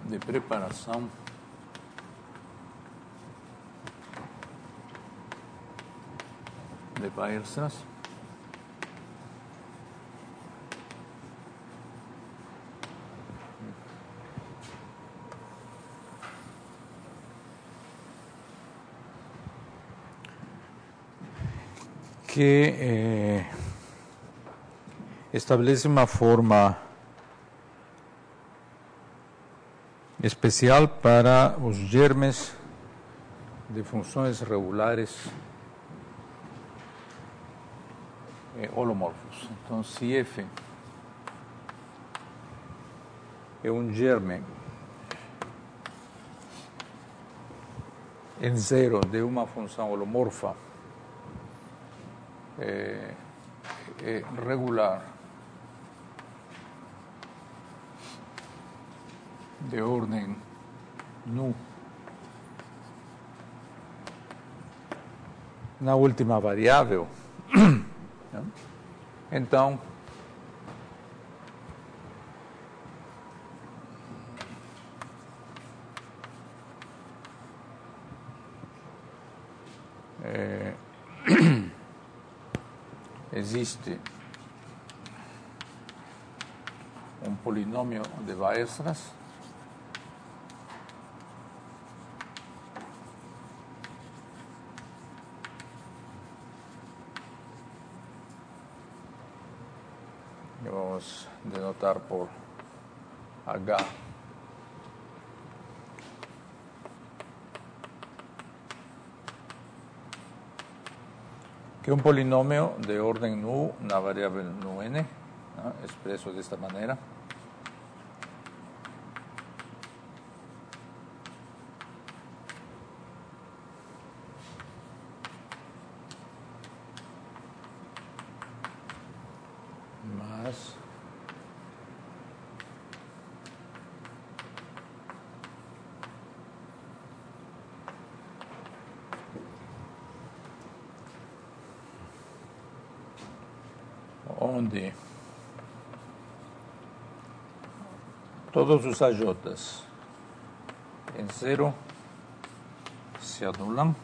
de preparação de Weierstrass. Que establece uma forma especial para os germes de funções regulares holomorfos. Então, se F é um germe em zero de uma função holomorfa regular de ordem nu na última variável, então existe um polinômio de Weierstrass que vamos denotar por H que é um polinômio de ordem nu na variável nu n, ¿no? Expreso desta maneira. Mas onde todos os AJs em zero se anulam,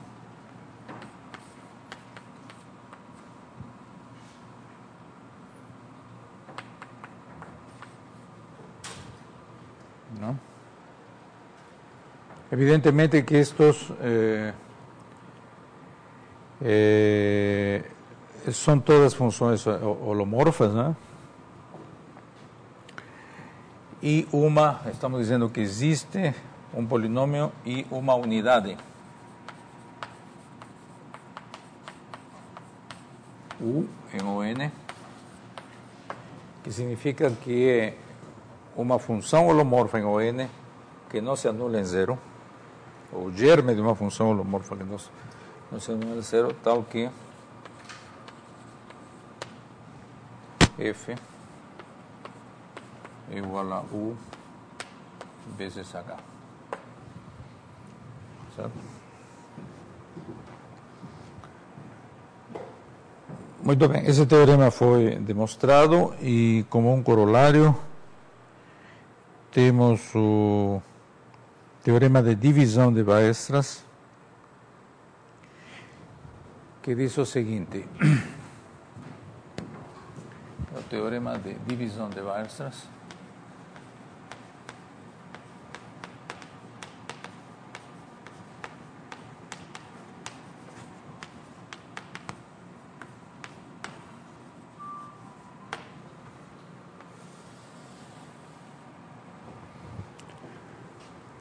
¿no? Evidentemente que estos son todas funções holomorfas, né? E estamos dizendo que existe um polinômio e uma unidade. U em ON, que significa que é uma função holomorfa em ON que não se anula em zero, ou germe de uma função holomorfa que não se anula em zero, tal que F é igual a U vezes H. Certo? Muito bem, esse teorema foi demonstrado e, como um corolário, temos o teorema de divisão de Weierstrass, que diz o seguinte: o teorema de divisão de Weierstrass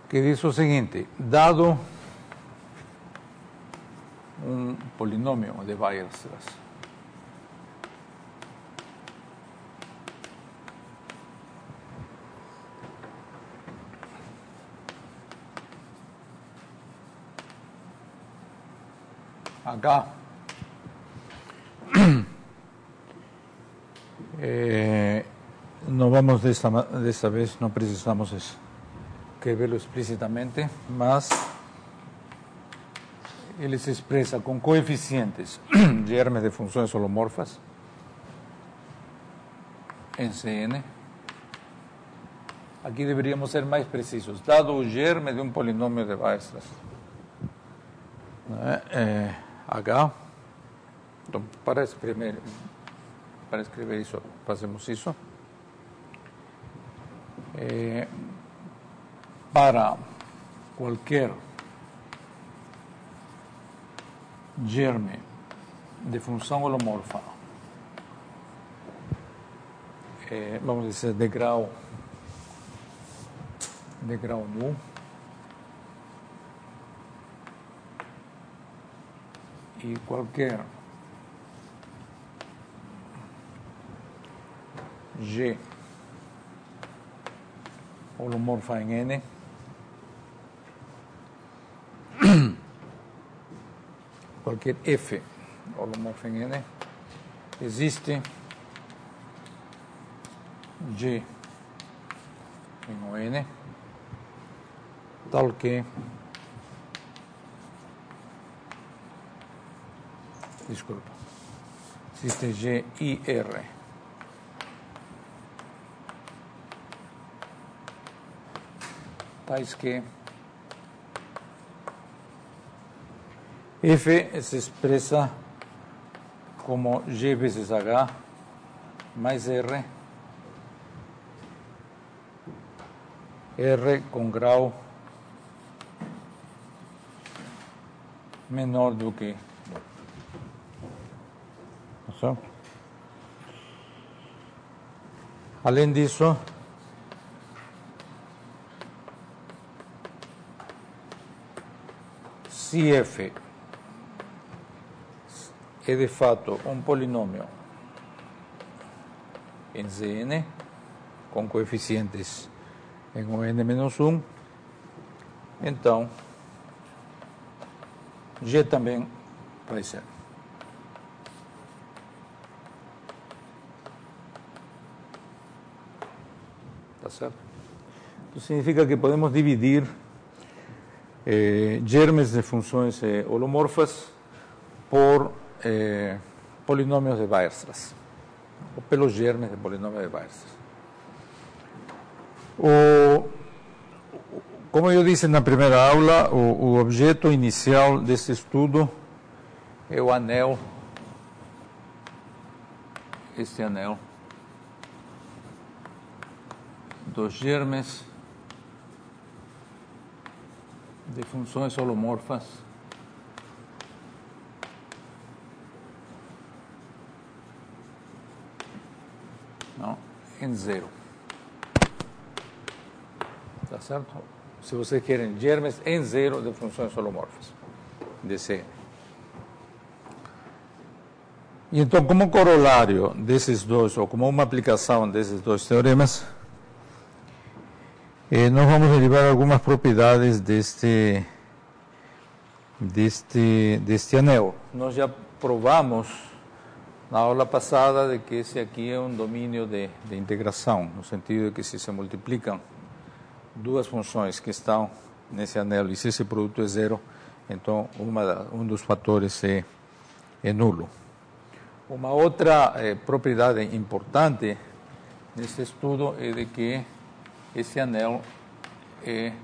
que diz o seguinte: dado um polinômio de Weierstrass H não vamos desta vez, não precisamos escreverlo explícitamente, mas ele se expressa com coeficientes germes de funções holomorfas em Cn Aqui deveríamos ser mais precisos. Dado o germe de um polinômio de Weierstrass, H, então, para escrever isso, fazemos isso. Para qualquer germe de função holomorfa, vamos dizer, de grau nu, e qualquer G holomorfa em N, qualquer F holomorfa em N, existe G em ON, tal que existe G I R tais que F se expresa como G vezes H mais R com grau menor do que. Além disso, se F é de fato um polinômio em Zn com coeficientes em ON-1, então G também vai ser. Tá certo? Isso significa que podemos dividir germes de funções holomorfas por polinômios de Weierstrass, ou pelos germes de polinômios de Weierstrass. Como eu disse na primeira aula, o objeto inicial desse estudo é o anel, este anel dos germes de funções holomorfas em zero. Tá certo? Se vocês querem germes em zero de funções holomorfas de C. E então, como corolário desses dois, ou como uma aplicação desses dois teoremas, nós vamos derivar algumas propriedades deste anel. Nós já provamos na aula passada de que esse aqui é um domínio de integração, no sentido de que se multiplicam duas funções que estão nesse anel e se esse produto é zero, então um dos fatores é nulo. Uma outra propriedade importante nesse estudo é de que esse anel é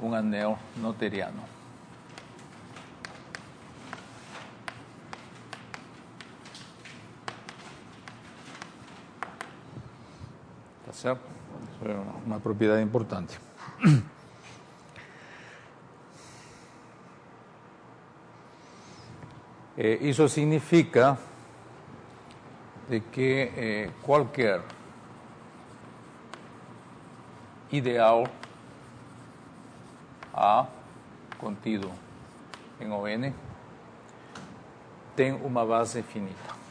um anel noetheriano. Tá certo? Isso é uma propriedade importante. Isso significa de que qualquer ideal A contido em ON tem uma base finita.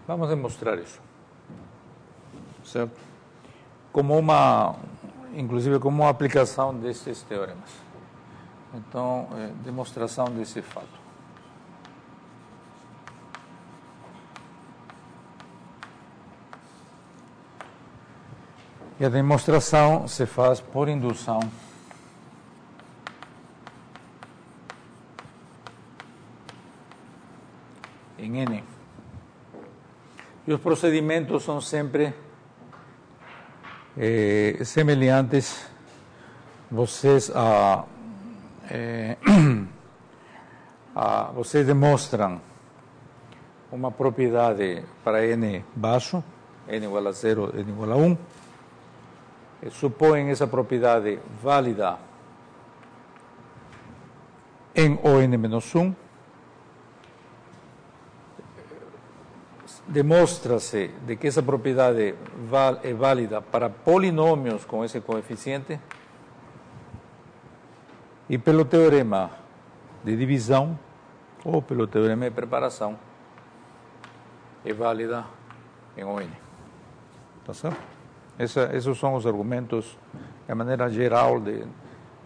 Vamos demonstrar isso, certo? Inclusive como uma aplicação desses teoremas. Então, demonstração desse fato. E a demonstração se faz por indução em N. E os procedimentos são sempre semelhantes. Vocês vocês demonstram uma propriedade para N baixo, N igual a 0, N igual a 1, supõem essa propriedade válida em ON-1, demonstra-se de que essa propriedade é válida para polinômios com esse coeficiente, e pelo teorema de divisão ou pelo teorema de preparação é válida em ON. Tá certo? Esses são os argumentos, a maneira geral de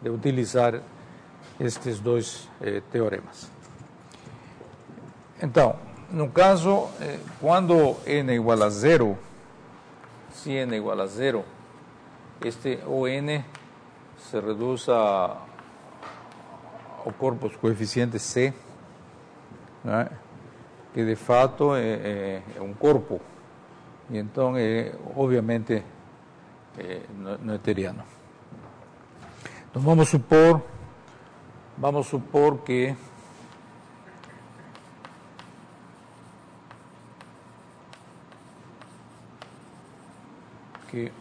utilizar estes dois teoremas. Então, no caso, quando n igual a 0, se n igual a 0, este ON se reduz ao corpo coeficiente C, né, que de fato é um corpo, e então é obviamente noetheriano. Então vamos supor que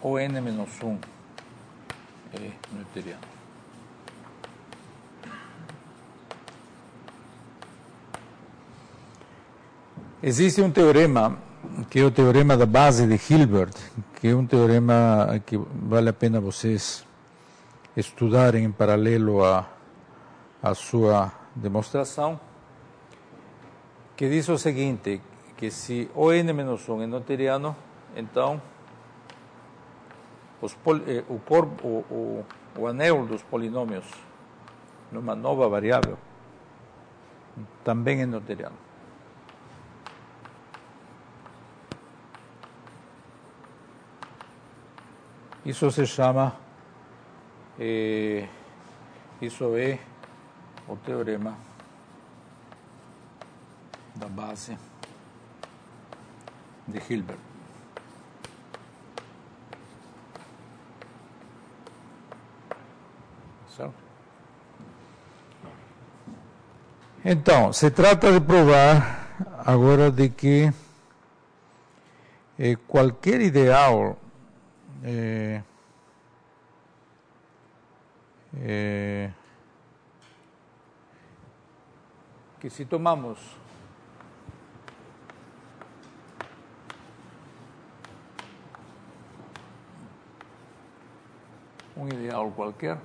ON-1 é noetheriano. Existe um teorema, que é o teorema da base de Hilbert, que é um teorema que vale a pena vocês estudarem em paralelo à sua demonstração, que diz o seguinte, que se ON-1 é noetheriano, então o anel dos polinômios numa nova variável também é noetheriano. Isso se chama, isso é o teorema da base de Hilbert. Certo? Então, se trata de provar agora de que qualquer ideal que se tomamos um ideal qualquer,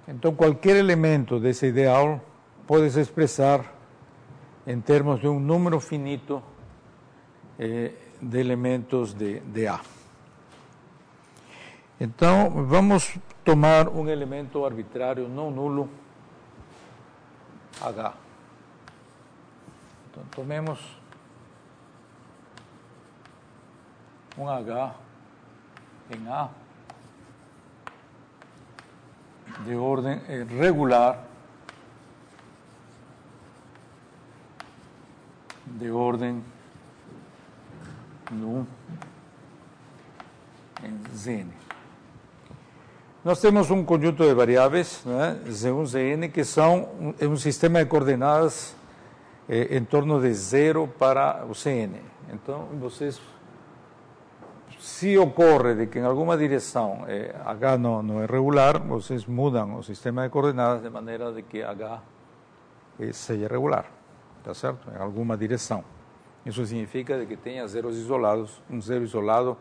então qualquer elemento desse ideal pode se expressar em termos de um número finito de elementos de A. Então, vamos tomar um elemento arbitrário não nulo, H. Então, tomemos um H em A de ordem regular, de ordem nu em Zn. Nós temos um conjunto de variáveis, né, Z1, Zn, que são um sistema de coordenadas em torno de 0 para o Cn. Então, vocês, se ocorre de que em alguma direção H não é regular, vocês mudam o sistema de coordenadas de maneira de que H seja regular. Tá certo? Em alguma direção. Isso significa de que tenha zeros isolados, um zero isolado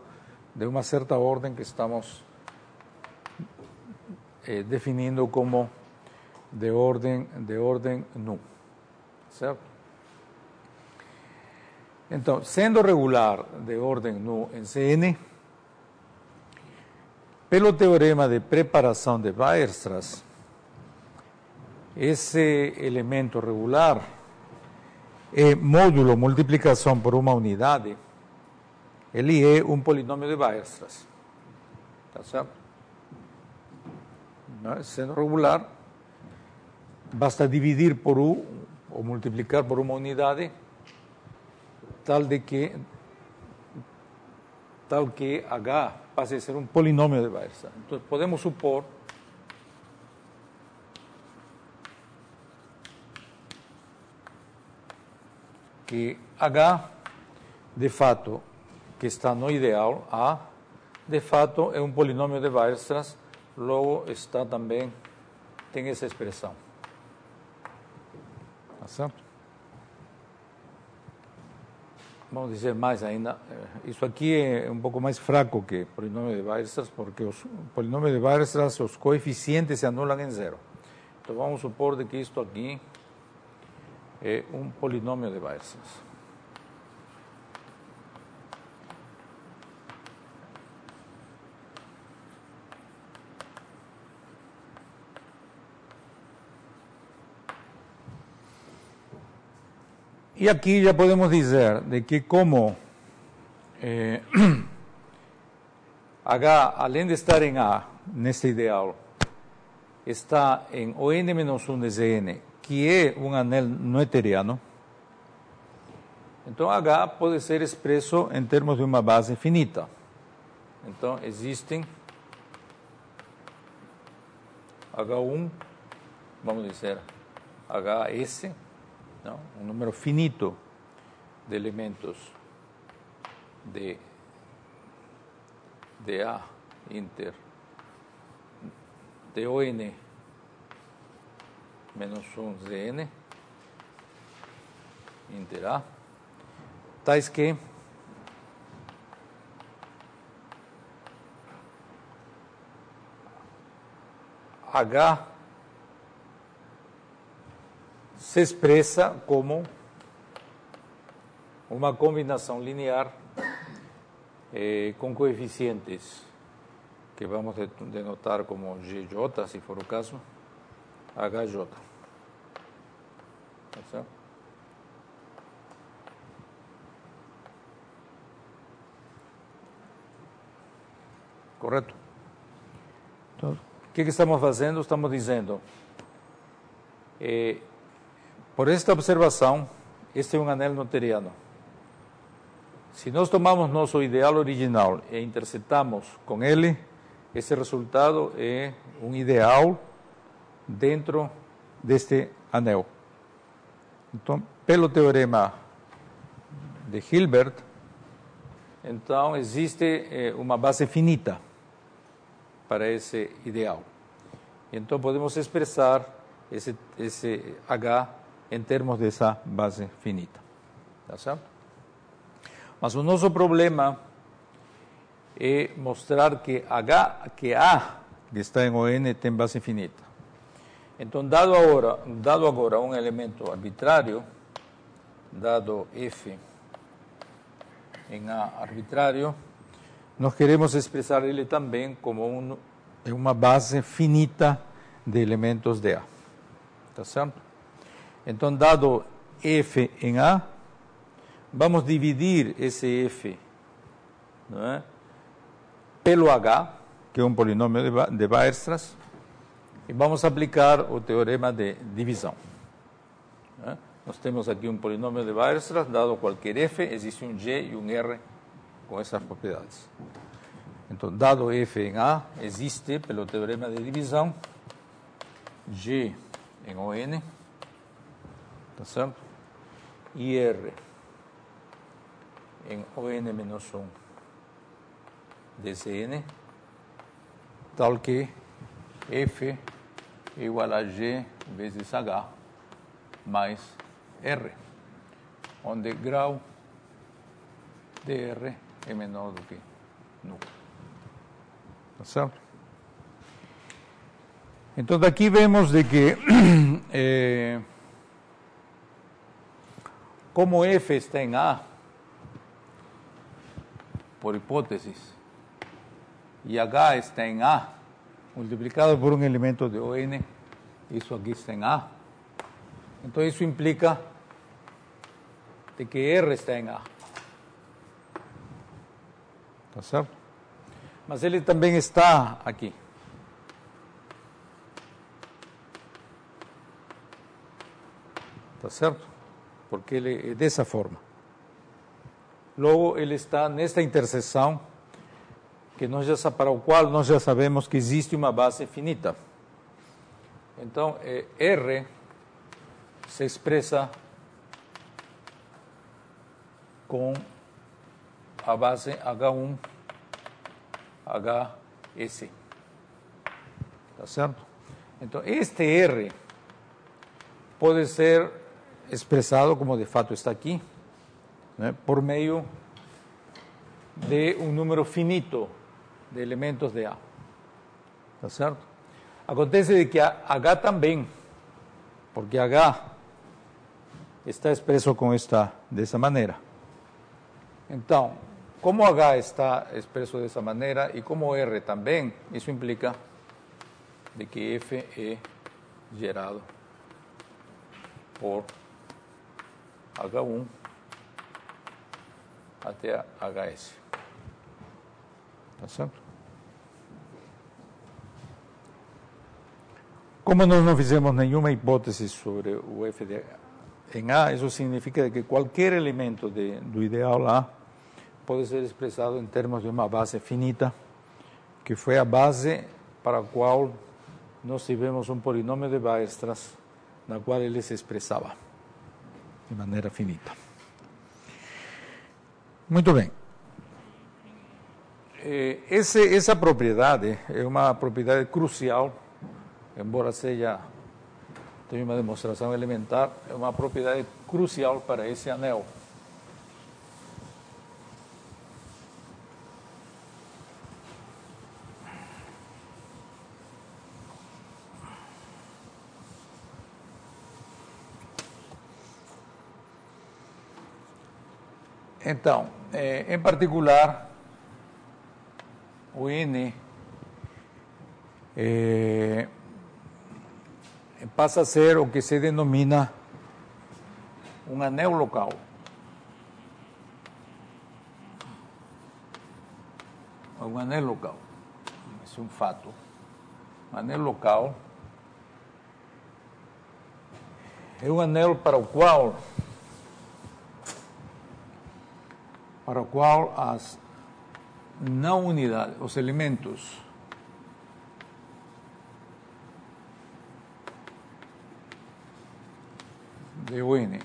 de uma certa ordem que estamos definindo como de ordem nu. Certo? Então, sendo regular de ordem nu em Cn, pelo teorema de preparação de Weierstrass, esse elemento regular módulo multiplicação por uma unidade, ele é um polinômio de Weierstrass. Tá certo? ¿no? El seno regular, basta dividir por U o multiplicar por uma unidade, tal que H pase a ser un polinomio de Weierstrass. Entonces podemos supor que H, de fato, que está no ideal, A, de fato é um polinomio de Weierstrass, logo está também, tem essa expressão. Tá certo? Vamos dizer mais ainda, isso aqui é um pouco mais fraco que o polinomio de Weierstrass, porque o polinomio de Weierstrass, os coeficientes se anulam em zero. Então vamos supor de que isto aqui é um polinomio de Weierstrass. E aqui já podemos dizer de que como H, além de estar em A, neste ideal, está em ON-1 de Zn, que é um anel noetheriano, então H pode ser expresso em termos de uma base finita. Então existem H1, vamos dizer HS, não? Um número finito de elementos de A inter de ON menos 1 Zn inter A, tais que H se expressa como uma combinação linear com coeficientes que vamos denotar como GJ, se for o caso, HJ. Tá certo? Correto? Então, o que estamos fazendo? Estamos dizendo, por esta observação, este é um anel noetheriano. Se nós tomamos nosso ideal original e interceptamos com ele, esse resultado é um ideal dentro deste anel. Então, pelo teorema de Hilbert, então existe uma base finita para esse ideal. Então podemos expressar esse H em termos dessa base finita. Tá certo? Mas o nosso problema é mostrar que A, que está em ON, tem base finita. Então, dado agora um elemento arbitrário, dado F em A arbitrário, nós queremos expressar ele também como uma base finita de elementos de A. Tá certo? Então, dado F em A, vamos dividir esse F, não é, pelo H, que é um polinômio de Weierstrass, e vamos aplicar o teorema de divisão. Não é? Nós temos aqui um polinômio de Weierstrass, dado qualquer F, existe um G e um R com essas propriedades. Então, dado F em A, existe, pelo teorema de divisão, G em ON, tá certo? E R em ON-1 de Zn, tal que F é igual a G vezes H mais R, onde grau de R é menor do que nu. Tá certo? Então, daqui vemos de que como F está em A, por hipótesis, e H está em A, multiplicado por um elemento de ON, isso aqui está em A. Então, isso implica de que R está em A. Tá certo? Mas ele também está aqui. Está certo? Porque ele é dessa forma. Logo, ele está nesta interseção para o qual nós já sabemos que existe uma base finita. Então, R se expressa com a base H1, HS. Tá certo? Então, este R pode ser expressado, como de fato está aqui, né, por meio de um número finito de elementos de A. Tá certo? Acontece de que H também, porque H está expresso dessa maneira. Então, como H está expresso dessa maneira e como R também, isso implica de que F é gerado por H1 até HS. Tá certo? Como nós não fizemos nenhuma hipótese sobre o F em A, isso significa que qualquer elemento do ideal A pode ser expressado em termos de uma base finita, que foi a base para a qual nós tivemos um polinômio de Weierstrass, na qual ele se expressava de maneira finita. Muito bem. Essa propriedade é uma propriedade crucial, embora tenha uma demonstração elementar, é uma propriedade crucial para esse anel. Então, em particular, o N passa a ser o que se denomina um anel local. Um anel local. Esse é um fato. Um anel local é um anel para o qual as não unidades, os elementos de UN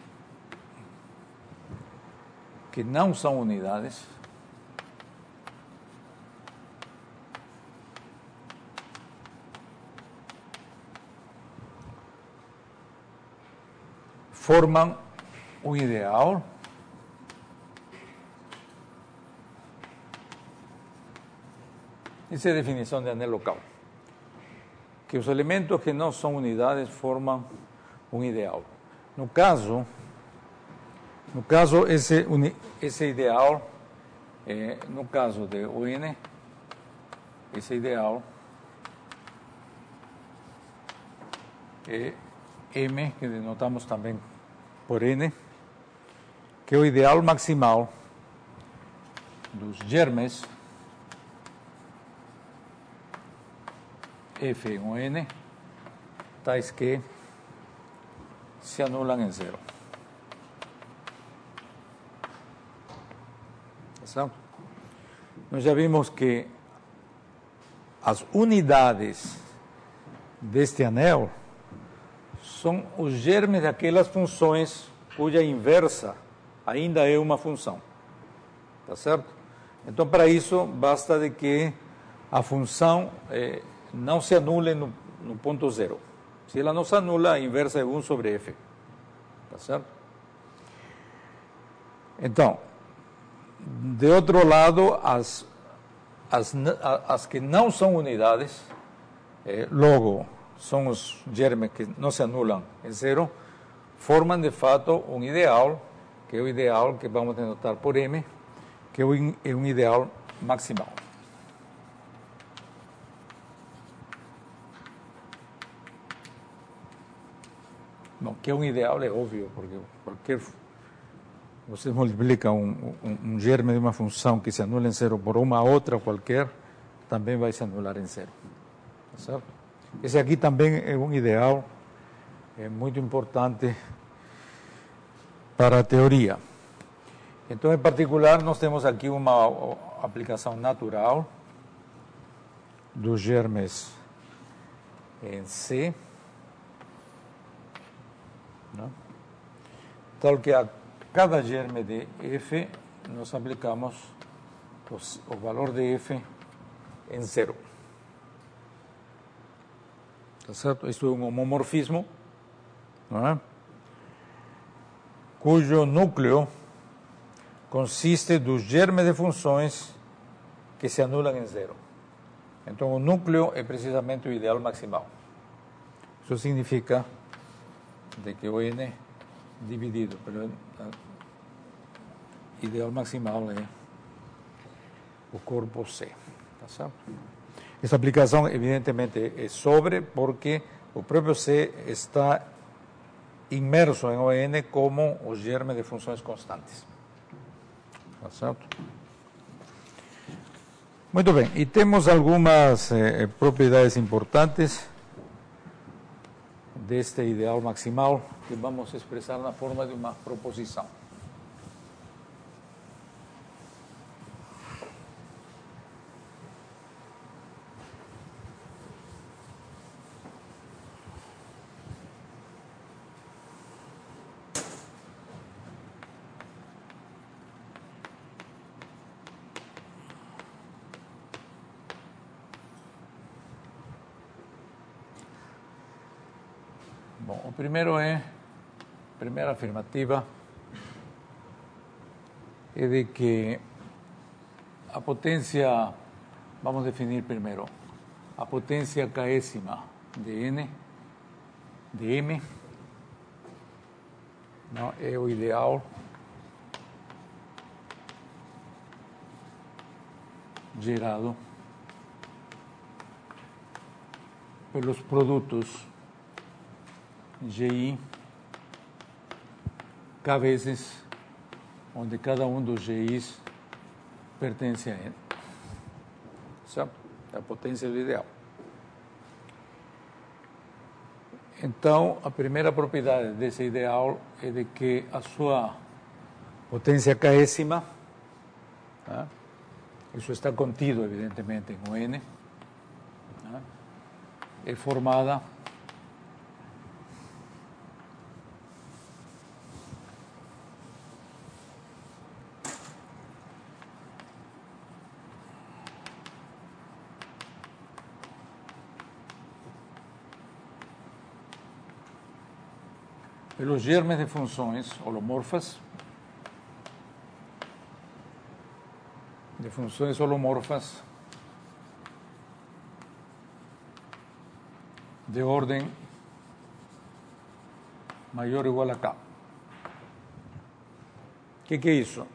que não são unidades formam um ideal Essa é a definição de anel local. Que os elementos que não são unidades formam um ideal. No caso esse ideal, no caso de UN, esse ideal é M, que denotamos também por N, que é o ideal maximal dos germes F em UN, tais que se anulam em zero. Certo? Nós já vimos que as unidades deste anel são os germes daquelas funções cuja inversa ainda é uma função. Tá certo? Então, para isso, basta de que a função não se anule no ponto zero. Se ela não se anula, a inversa é 1 sobre f. Tá certo? Então, de outro lado, as que não são unidades, logo, são os germes que não se anulam em zero, formam de fato um ideal, que é o ideal que vamos denotar por M, que é um ideal maximal. Bom, que é um ideal é óbvio, porque você multiplica um germe de uma função que se anula em zero por uma outra qualquer, também vai se anular em zero. Tá certo? Esse aqui também é um ideal muito importante para a teoria. Então, em particular, nós temos aqui uma aplicação natural dos germes em C, né? Tal que a cada germe de F nós aplicamos o valor de F em zero. Tá certo? Isto é um homomorfismo, não é? Cujo núcleo consiste dos germes de funções que se anulam em zero. Então, o núcleo é precisamente o ideal maximal. Isso significa de que o N dividido pelo ideal maximal é o corpo C. Tá certo? Essa aplicação, evidentemente, é sobre, porque o próprio C está imerso em ON como os germes de funções constantes. Tá certo? Muito bem, e temos algumas propriedades importantes deste ideal maximal que vamos expressar na forma de uma proposição. Bom, o primeiro é, a primeira afirmativa é de que a potência, vamos definir primeiro, a potência késima de N, de M, não, é o ideal gerado pelos produtos GI, K vezes, onde cada um dos GIs pertence a N. Certo? É a potência do ideal. Então, a primeira propriedade desse ideal é de que a sua potência késima, tá? Isso está contido, evidentemente, em N, tá? É formada pelos germes de funções holomorfas, de ordem maior ou igual a K. O que é isso?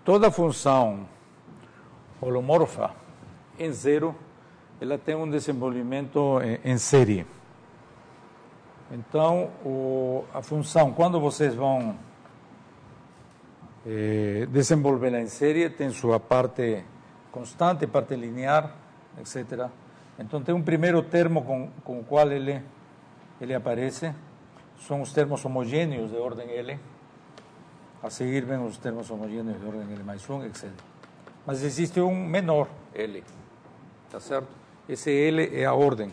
Toda função holomorfa em zero, ela tem um desenvolvimento em série. Então, a função, quando vocês vão desenvolvê-la em série, tem sua parte constante, parte linear, etc. Então, tem um primeiro termo com o qual ele aparece, são os termos homogêneos de ordem L. A seguir vem os termos homogêneos de ordem L mais 1, etc. Mas existe um menor L, tá certo? Esse L é a ordem.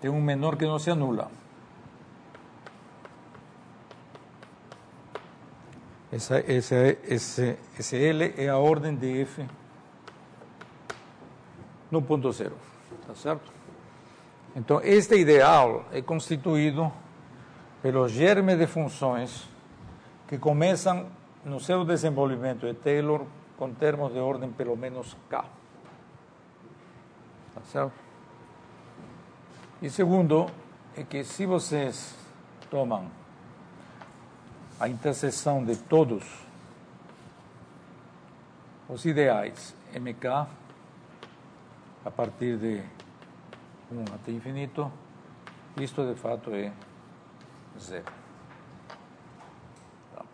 Tem um menor que não se anula. Esse L é a ordem de F no ponto zero. Tá certo? Então, este ideal é constituído pelos germes de funções que começam no seu desenvolvimento de Taylor com termos de ordem pelo menos K. Tá certo? E segundo, é que se vocês tomam a interseção de todos os ideais MK a partir de 1 até infinito, isto de fato é zero. Tá.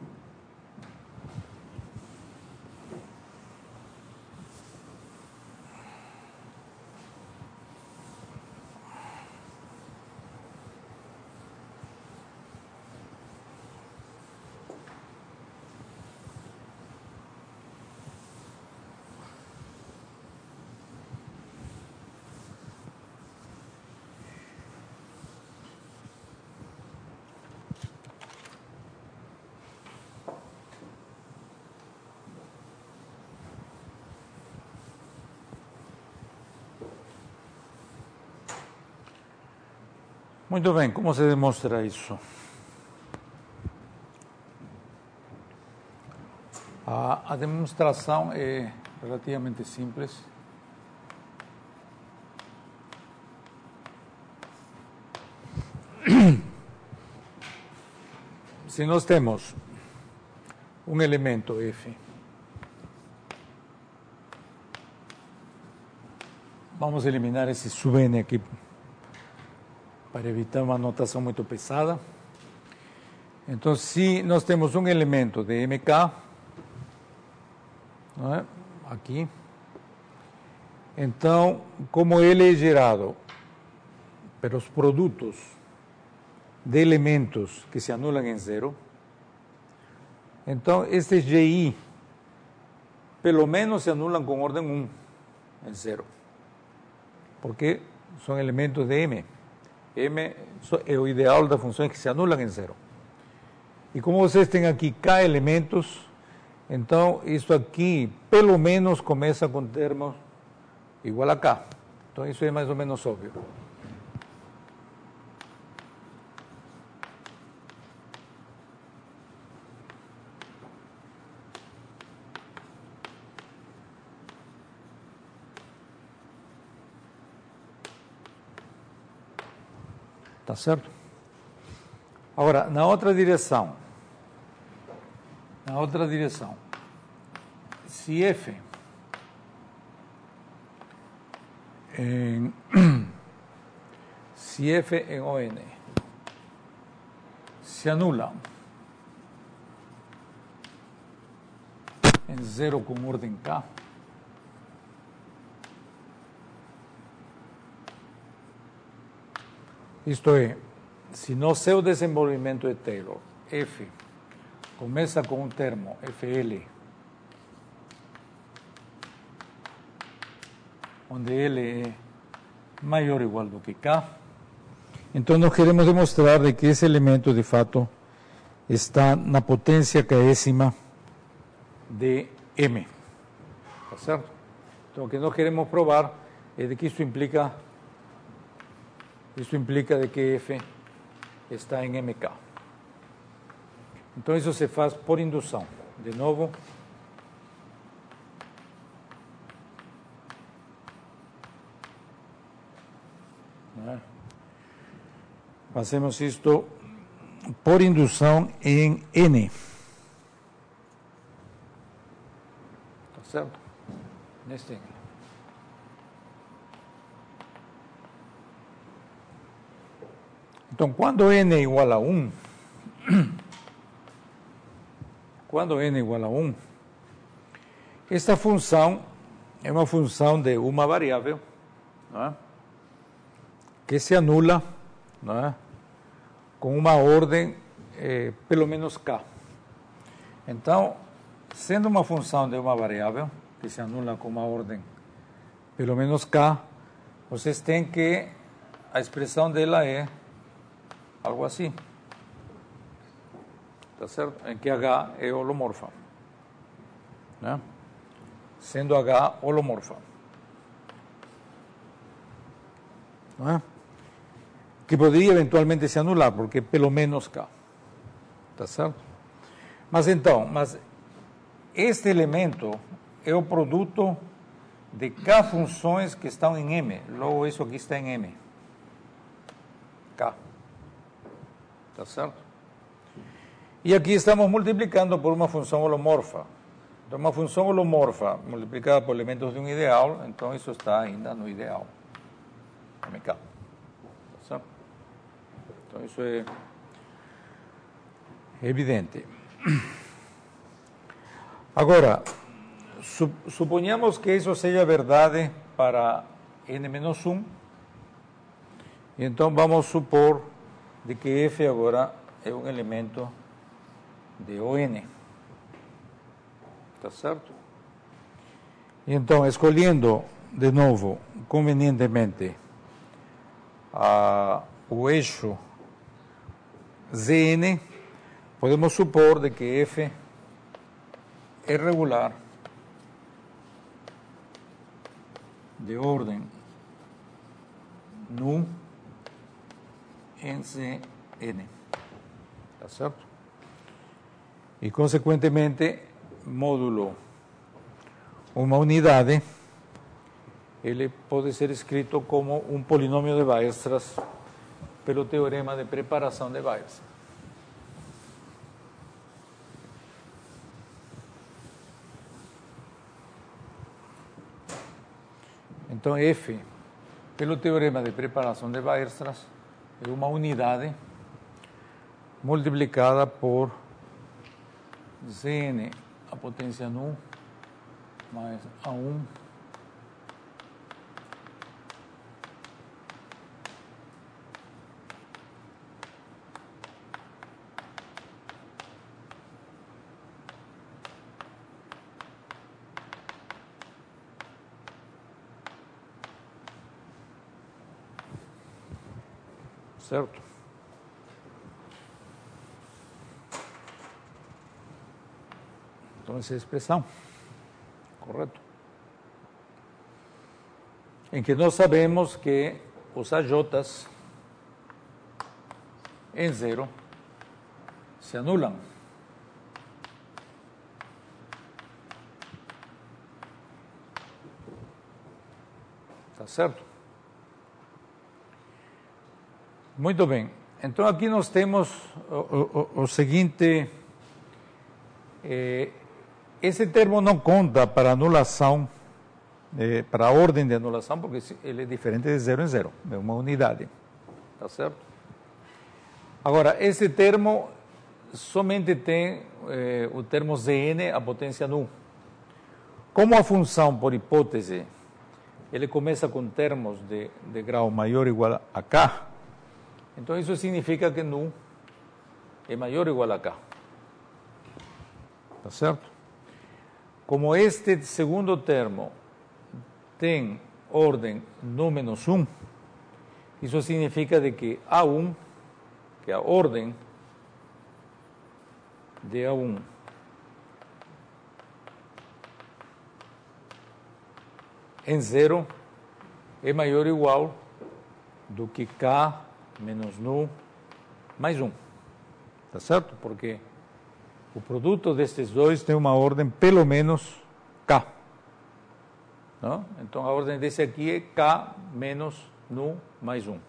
Muito bem, como se demonstra isso? A demonstração é relativamente simples. Se nós temos um elemento F, vamos eliminar esse sub n aqui para evitar uma notação muito pesada. Então, se nós temos um elemento de MK, não é? Aqui, então, como ele é gerado pelos produtos de elementos que se anulam em zero, então estes GI pelo menos se anulam com ordem 1 em zero, porque são elementos de M. M é o ideal das funções que se anulam em zero. E como vocês têm aqui K elementos, então isso aqui pelo menos começa com termos igual a K. Então isso é mais ou menos óbvio. Tá certo? Agora, na outra direção, se F em ON se anula em zero com ordem K, isto é, se no seu desenvolvimento de Taylor, F começa com um termo, FL, onde L é maior ou igual do que K, então nós queremos demonstrar de que esse elemento, de fato, está na potência késima de M. Tá certo? Então, o que nós queremos provar é de que isso implica de que F está em MK. Então, isso se faz por indução. De novo, né? Fazemos isto por indução em N. Tá certo? Neste N. Então, quando n é igual a 1, esta função é uma função de uma variável, não é? Que se anula, não é? Com uma ordem pelo menos k. Então, sendo uma função de uma variável que se anula com uma ordem pelo menos k, vocês têm que a expressão dela é algo assim, tá certo? Em que H é holomorfa, né? Sendo H holomorfa, não é? Que poderia eventualmente se anular, porque pelo menos K, tá certo? Mas este elemento é o produto de K funções que estão em M, logo isso aqui está em M, K. Tá certo? E aqui estamos multiplicando por uma função holomorfa. Então, uma função holomorfa multiplicada por elementos de um ideal, então isso está ainda no ideal. MK. Tá certo? Então, isso é evidente. Agora, suponhamos que isso seja verdade para n-1, e então vamos supor de que F agora é um elemento de ON. Tá certo? E então, escolhendo, de novo, convenientemente, o eixo Zn, podemos supor de que F é regular de ordem nu em Cn. ¿Está certo? E, consequentemente, módulo uma unidade, ele pode ser escrito como um polinômio de Weierstrass pelo teorema de preparação de Weierstrass. Então, F, pelo teorema de preparação de Weierstrass, é uma unidade multiplicada por Zn a potência nu mais A1 certo? Então, essa é a expressão, correto? Em que nós sabemos que os AJs em zero se anulam. Tá certo? Muito bem. Então, aqui nós temos o seguinte: esse termo não conta para anulação, para a ordem de anulação, porque ele é diferente de 0 em 0, é uma unidade. Tá certo? Agora, esse termo somente tem o termo Zn, a potência nu. Como a função, por hipótese, ele começa com termos de grau maior ou igual a k, então isso significa que nu é maior ou igual a k. Tá certo? Como este segundo termo tem ordem nu menos 1, isso significa de que A1, que é a ordem de A1, em zero é maior ou igual do que K menos nu mais 1. Tá certo? Porque o produto destes dois tem uma ordem pelo menos K. Não? Então, a ordem desse aqui é K menos nu mais 1.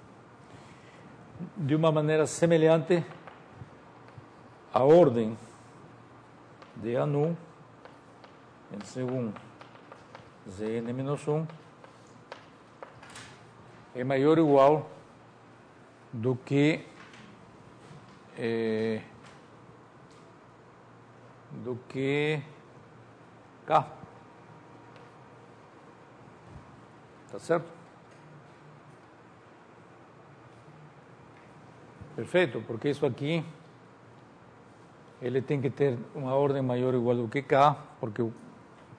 De uma maneira semelhante, a ordem de A nu em C1 Zn menos 1 é maior ou igual do que K. Tá certo? Perfeito, porque isso aqui ele tem que ter uma ordem maior ou igual do que K, porque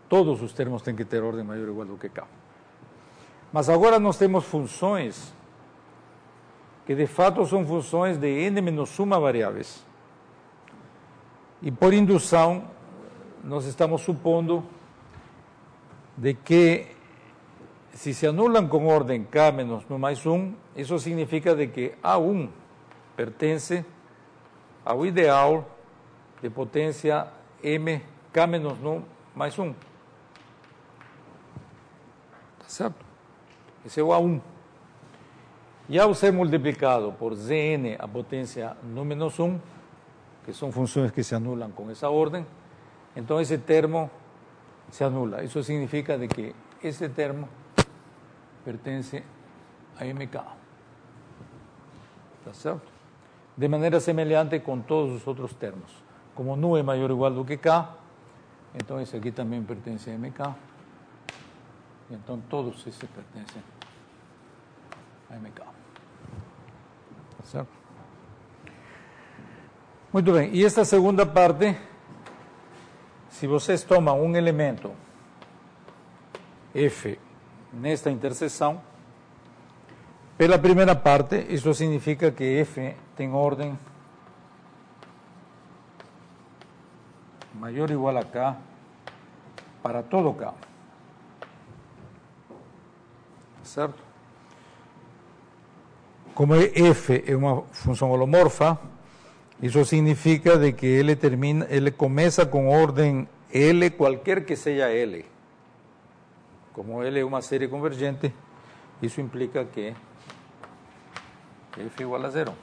todos os termos têm que ter ordem maior ou igual do que K. Mas agora nós temos funções que de fato são funções de n menos 1 variáveis. E por indução, nós estamos supondo de que se se anulam com ordem k menos nu mais 1, isso significa de que A1 pertence ao ideal de potência m k menos nu mais 1. Tá certo? Esse é o A1. E ao ser multiplicado por Zn a potência nu menos 1, que são funções que se anulam com essa ordem, então esse termo se anula. Isso significa de que esse termo pertence a mk. Tá certo? De maneira semelhante com todos os outros termos. Como nu é maior ou igual do que k, então esse aqui também pertence a mk. Então todos esses pertencem a mk. Tá certo? Muito bem. E esta segunda parte, se vocês tomam um elemento f nesta interseção, pela primeira parte, isso significa que f tem ordem maior ou igual a k para todo k. Certo? como f é uma função holomorfa, isso significa de que ele começa com ordem L, qualquer que seja L. Como L é uma série convergente, isso implica que f é igual a zero.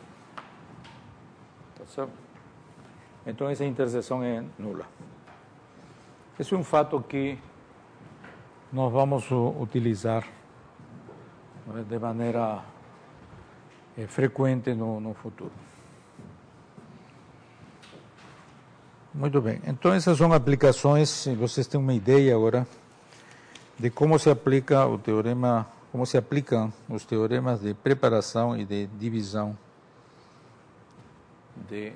Tá certo? Então essa interseção é nula. Esse é um fato que nós vamos utilizar de maneira frequente no futuro. Muito bem. Então essas são aplicações, se vocês têm uma ideia agora de como se aplica o teorema, como se aplicam os teoremas de preparação e de divisão de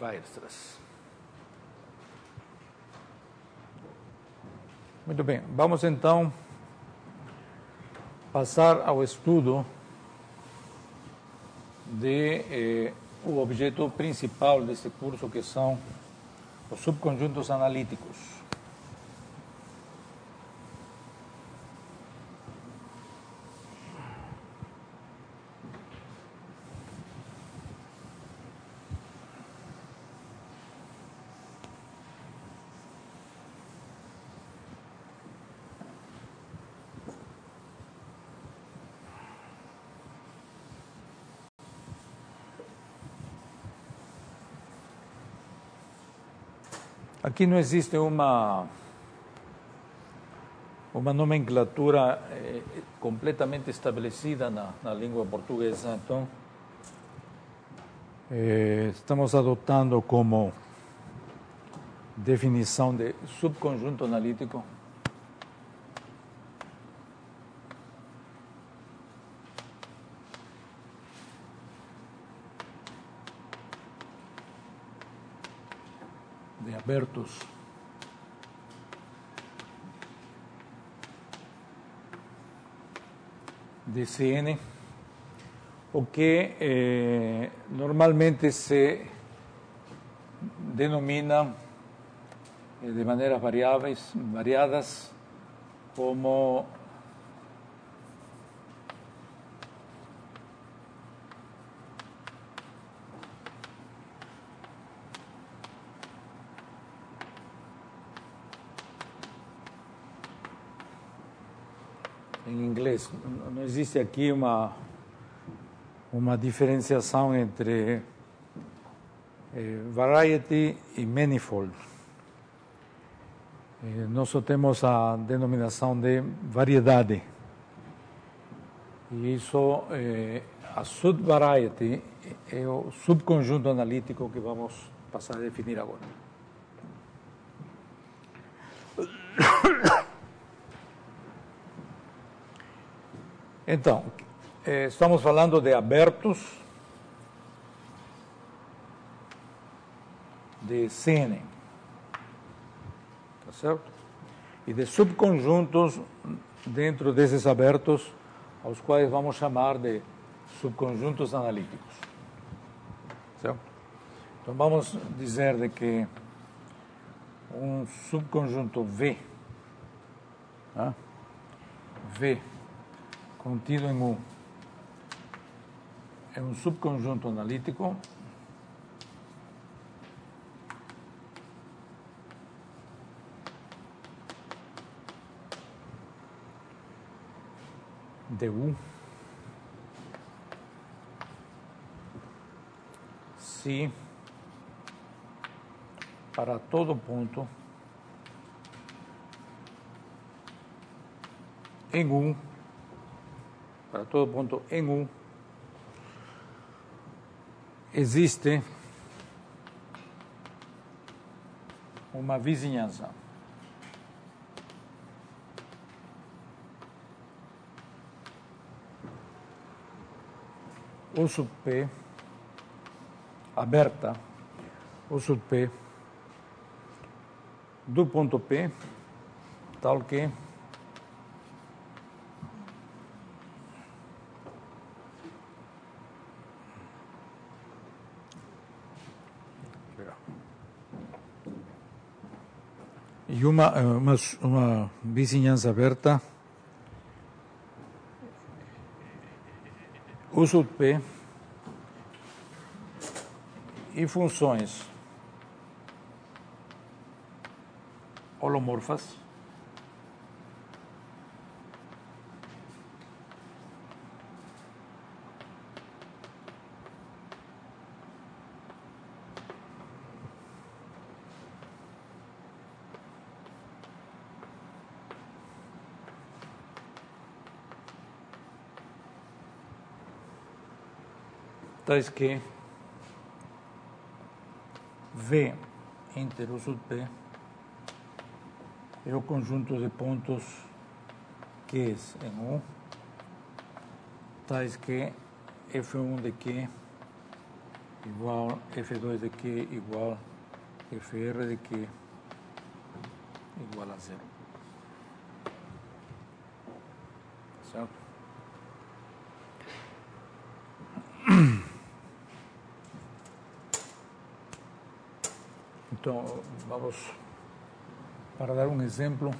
Weierstrass. Muito bem, vamos então passar ao estudo o objeto principal deste curso, que são os subconjuntos analíticos. Aqui não existe uma nomenclatura completamente estabelecida na língua portuguesa, então estamos adotando como definição de subconjunto analítico de abertos de Cn, o que normalmente se denomina de maneiras variadas como em inglês. Não existe aqui uma diferenciação entre variety e manifold. Nós só temos a denominação de variedade. E isso, a subvariety é o subconjunto analítico que vamos passar a definir agora. Então, estamos falando de abertos de Cn, tá certo? E de subconjuntos dentro desses abertos, aos quais vamos chamar de subconjuntos analíticos, certo? Então vamos dizer de que um subconjunto V, tá? V contido em U é um subconjunto analítico de U se para todo ponto em U, para todo ponto em U, existe uma vizinhança. U sub P, aberta, U sub P, do ponto P, tal que e uma vizinhança aberta U sub P e funções holomorfas tais que V inteiro sub P é o conjunto de pontos que é em U, tais que F1 de Q igual F2 de Q igual FR de Q igual a 0. Certo? Então, vamos, para dar um exemplo,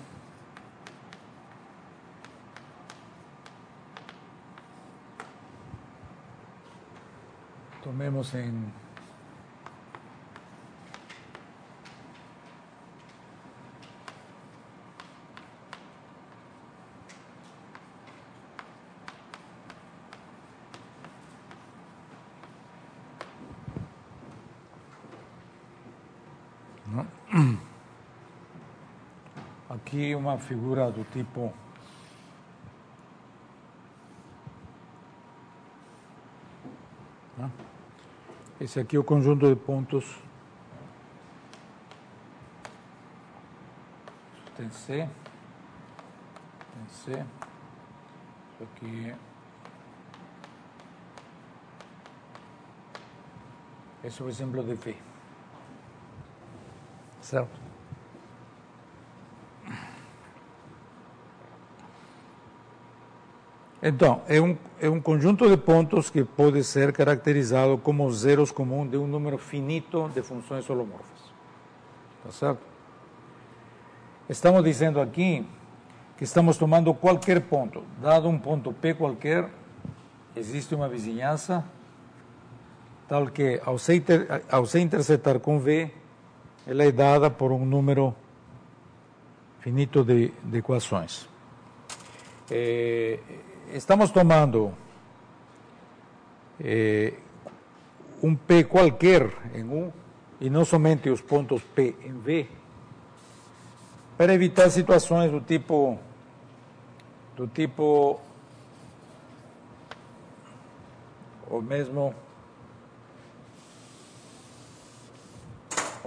tomemos em aqui uma figura do tipo esse aqui é o conjunto de pontos, tem C, isso aqui esse é o exemplo de V, certo? Então, é um conjunto de pontos que pode ser caracterizado como zeros comuns de um número finito de funções holomorfas. Tá certo? Estamos dizendo aqui que estamos tomando qualquer ponto. Dado um ponto P qualquer, existe uma vizinhança tal que, ao se intersetar com V, ela é dada por um número finito de equações. Estamos tomando um P qualquer em U e não somente os pontos P em V para evitar situações do tipo ou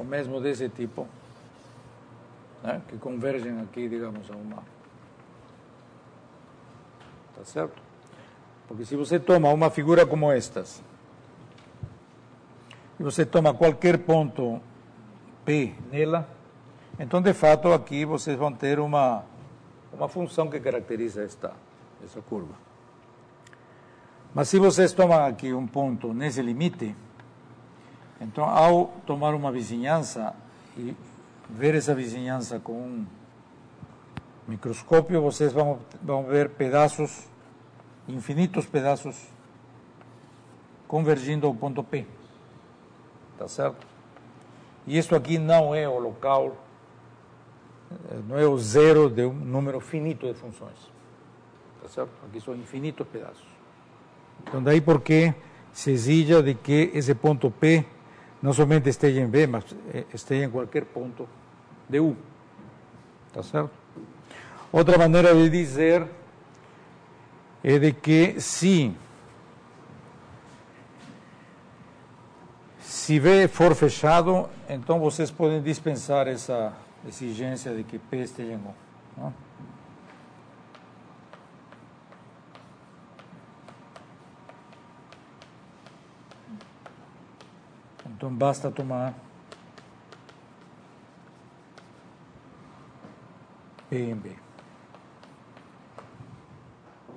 mesmo desse tipo, né, que convergem aqui, digamos, a uma. Tá certo? Porque se você toma uma figura como estas, e você toma qualquer ponto P nela, então, de fato, aqui vocês vão ter uma função que caracteriza essa curva. Mas se vocês tomam aqui um ponto nesse limite, então, ao tomar uma vizinhança e ver essa vizinhança com um microscópio, vocês vão ver pedaços, infinitos pedaços, convergindo ao ponto P. Tá certo? E isso aqui não é o local, não é o zero de um número finito de funções. Tá certo? Aqui são infinitos pedaços. Então, daí porque se exige de que esse ponto P não somente esteja em V, mas esteja em qualquer ponto de U. Tá certo? Outra maneira de dizer é de que se V for fechado, então vocês podem dispensar essa exigência de que P esteja em U. Não? Então basta tomar P em B.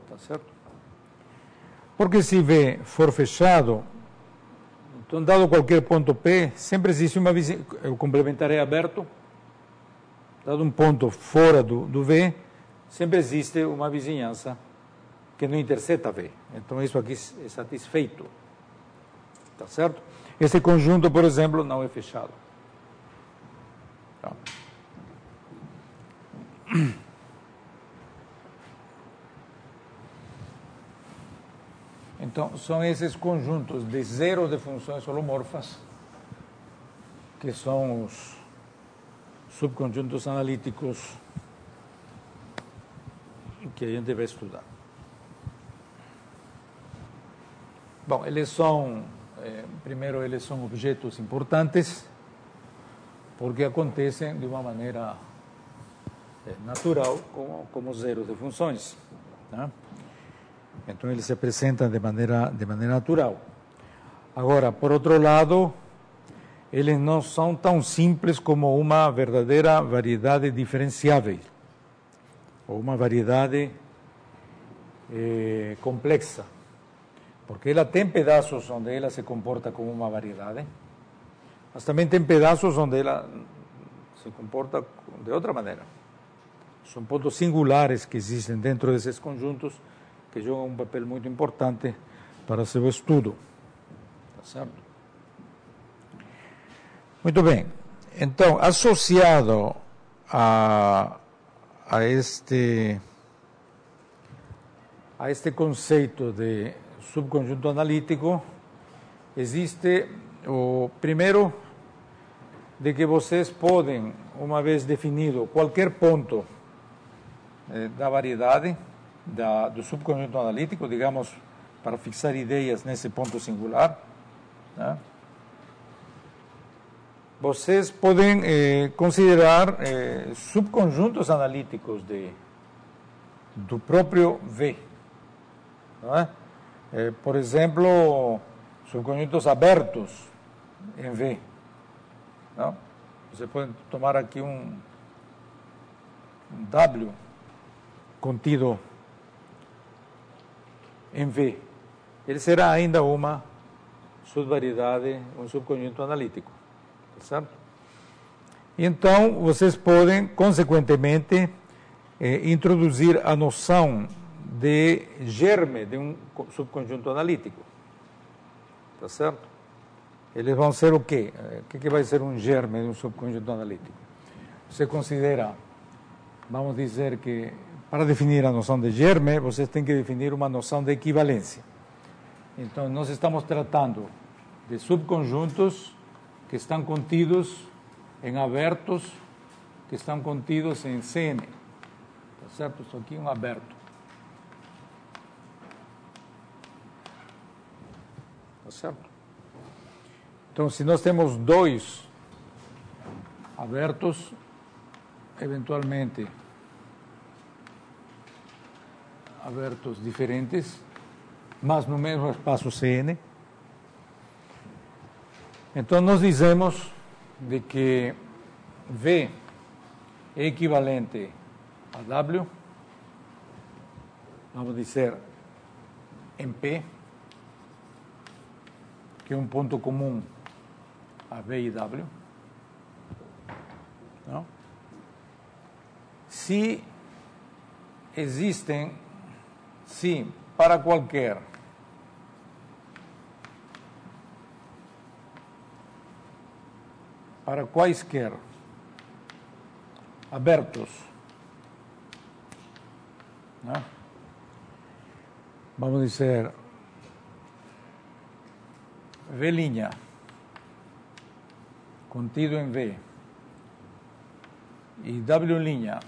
Tá certo? Porque se V for fechado, então, dado qualquer ponto P, sempre existe uma vizinhança, o complementar é aberto, dado um ponto fora do V, sempre existe uma vizinhança que não interseta V. Então, isso aqui é satisfeito. Tá certo? Esse conjunto, por exemplo, não é fechado. Tá? Então, são esses conjuntos de zero de funções holomorfas que são os subconjuntos analíticos que a gente vai estudar. Bom, eles são, primeiro, eles são objetos importantes porque acontecem de uma maneira natural como zero de funções, né? Então, eles se apresentam de maneira natural. Agora, por outro lado, eles não são tão simples como uma verdadeira variedade diferenciável, ou uma variedade complexa, porque ela tem pedaços onde ela se comporta como uma variedade, mas também tem pedaços onde ela se comporta de outra maneira. São pontos singulares que existem dentro desses conjuntos que jogam um papel muito importante para seu estudo. Tá certo? Muito bem. Então, associado a este conceito de subconjunto analítico, existe o primeiro de que vocês podem, uma vez definido qualquer ponto da variedade, do subconjunto analítico, digamos, para fixar ideias nesse ponto singular, né? Vocês podem considerar subconjuntos analíticos do próprio V. Não é? Por exemplo, subconjuntos abertos em V. Não? Você pode tomar aqui um W contido em V. Ele será ainda uma subvariedade, um subconjunto analítico. Tá certo? Então, vocês podem, consequentemente, introduzir a noção de germe de um subconjunto analítico. Tá certo? Eles vão ser o quê? O que vai ser um germe de um subconjunto analítico? Você considera, vamos dizer que, para definir a noção de germe, vocês têm que definir uma noção de equivalência. Então, nós estamos tratando de subconjuntos que estão contidos em abertos, que estão contidos em CN. Tá certo? Isso aqui é um aberto. Tá certo? Então, se nós temos dois abertos, eventualmente abertos diferentes, mas no mesmo espaço CN, então nós dizemos de que V é equivalente a W, vamos dizer em P, que é um ponto comum a V e W, não? Se existem, sim, para qualquer quaisquer abertos, né? Vamos dizer V' contido em V e W'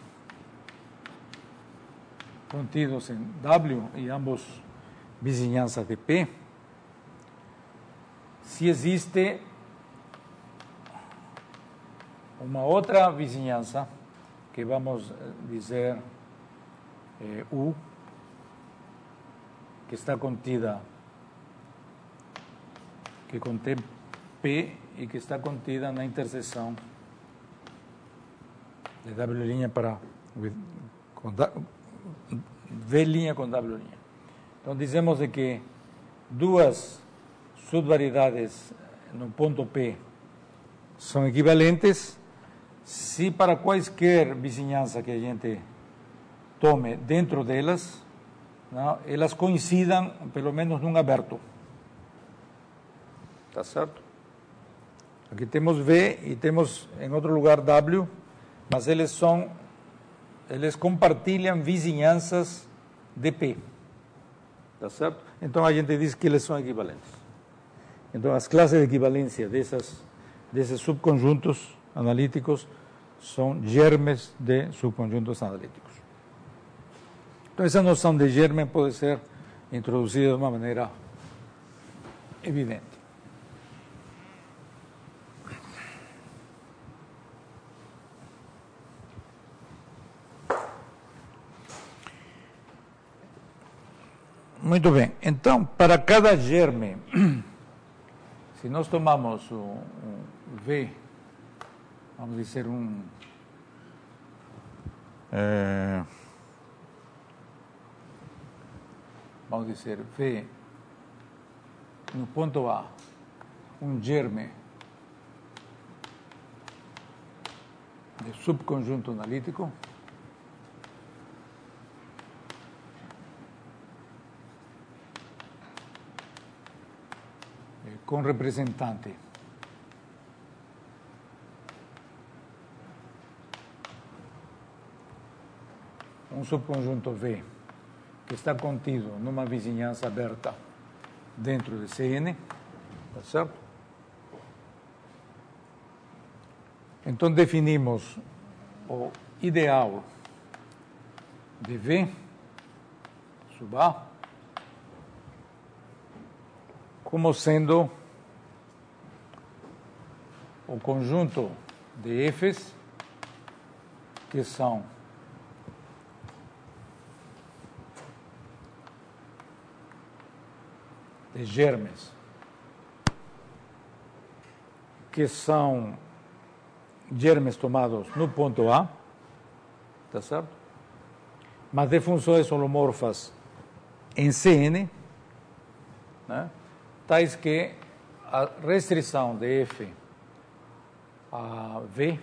contidos em W e ambos vizinhanças de P, se existe uma outra vizinhança, que vamos dizer U, que está contida, que contém P e que está contida na interseção de W' para V' com W'. Então, dizemos de que duas subvariedades no ponto P são equivalentes se para quaisquer vizinhança que a gente tome dentro delas, não, elas coincidam pelo menos num aberto. Tá certo? Aqui temos V e temos em outro lugar W, mas eles compartilham vizinhanças de P. Tá certo? Então a gente diz que eles são equivalentes. Então as classes de equivalência desses subconjuntos analíticos são germes de subconjuntos analíticos. Então essa noção de germe pode ser introduzida de uma maneira evidente. Muito bem. Então, para cada germe, se nós tomamos um V, vamos dizer vamos dizer V no ponto A, um germe de subconjunto analítico, com representante um subconjunto V que está contido numa vizinhança aberta dentro de Cn, tá certo? Então definimos o ideal de V sub A como sendo o conjunto de Fs que são de germes que são germes tomados no ponto A, tá certo? Mas de funções holomorfas em Cn, né? Tais que a restrição de F a V,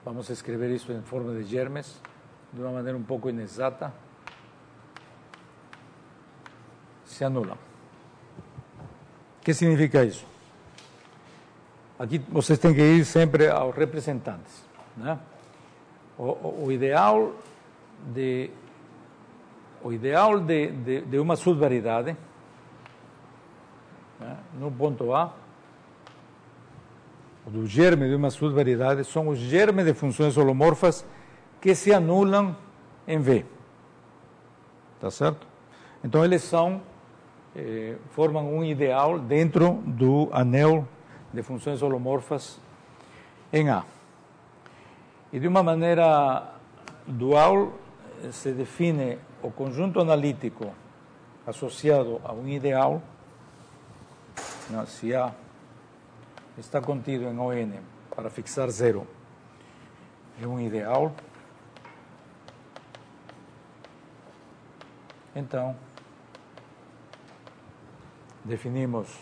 vamos escrever isso em forma de germes, de uma maneira um pouco inexata, se anulam. O que significa isso? Aqui vocês têm que ir sempre aos representantes, né? O ideal de uma subvariedade, né, no ponto A, do germe de uma subvariedade, são os germes de funções holomorfas que se anulam em V. Tá certo? Então eles formam um ideal dentro do anel de funções holomorfas em A. E de uma maneira dual se define o conjunto analítico associado a um ideal, né, se A está contido em ON para fixar zero, é um ideal, então definimos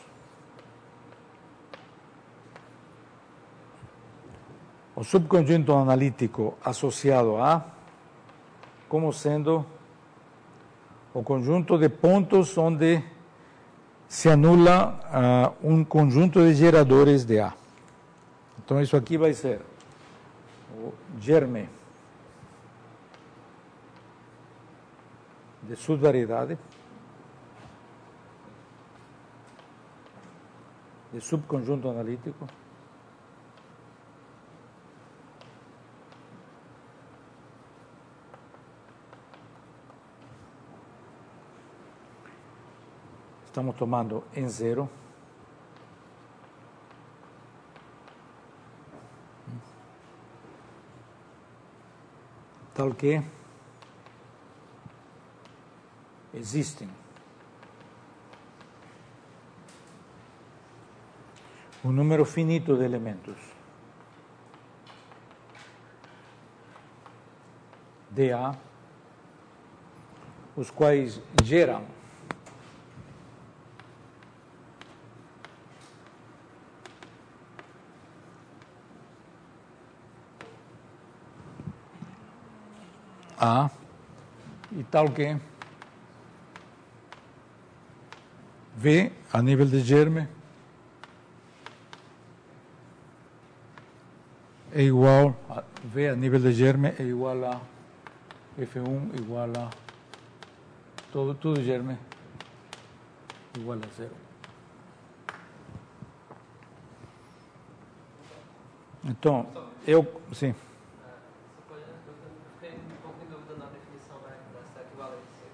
o subconjunto analítico associado a A como sendo o conjunto de pontos onde se anula um conjunto de geradores de A. Então isso aqui vai ser o germe de subvariedade, de subconjunto analítico, estamos tomando em zero, tal que existem um número finito de elementos de A, os quais geram A, e tal que V, a nível de germe, é igual a V a nível de germe é igual a F1 igual a tudo germe igual a 0. Então, sim. Fiquei um pouco em dúvida na definição dessa equivalência.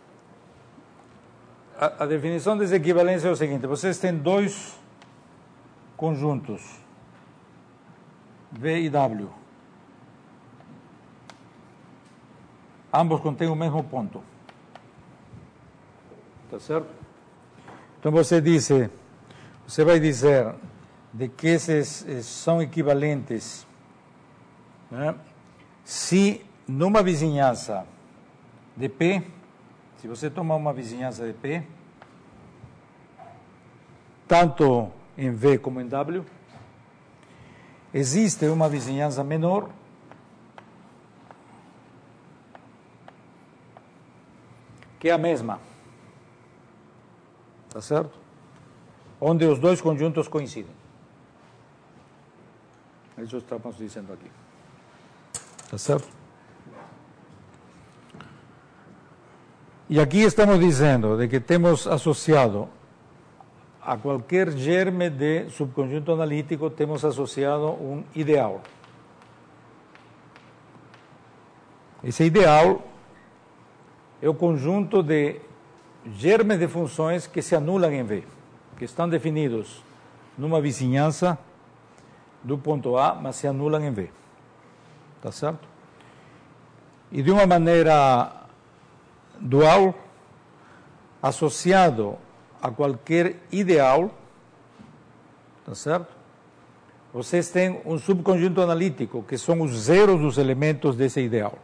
A definição dessa equivalência é o seguinte: vocês têm dois conjuntos, V e W. Ambos contêm o mesmo ponto. Tá certo? Então você vai dizer de que esses são equivalentes, né? Se numa vizinhança de P, se você tomar uma vizinhança de P, tanto em V como em W, existe uma vizinhança menor que é a mesma, tá certo? Onde os dois conjuntos coincidem. Isso estamos dizendo aqui. Tá certo? E aqui estamos dizendo de que temos associado a qualquer germe de subconjunto analítico, temos associado um ideal. Esse ideal é o conjunto de germes de funções que se anulam em V, que estão definidos numa vizinhança do ponto A, mas se anulam em V. Tá certo? E de uma maneira dual, associado a qualquer ideal, tá certo? Vocês têm um subconjunto analítico, que são os zeros dos elementos desse ideal.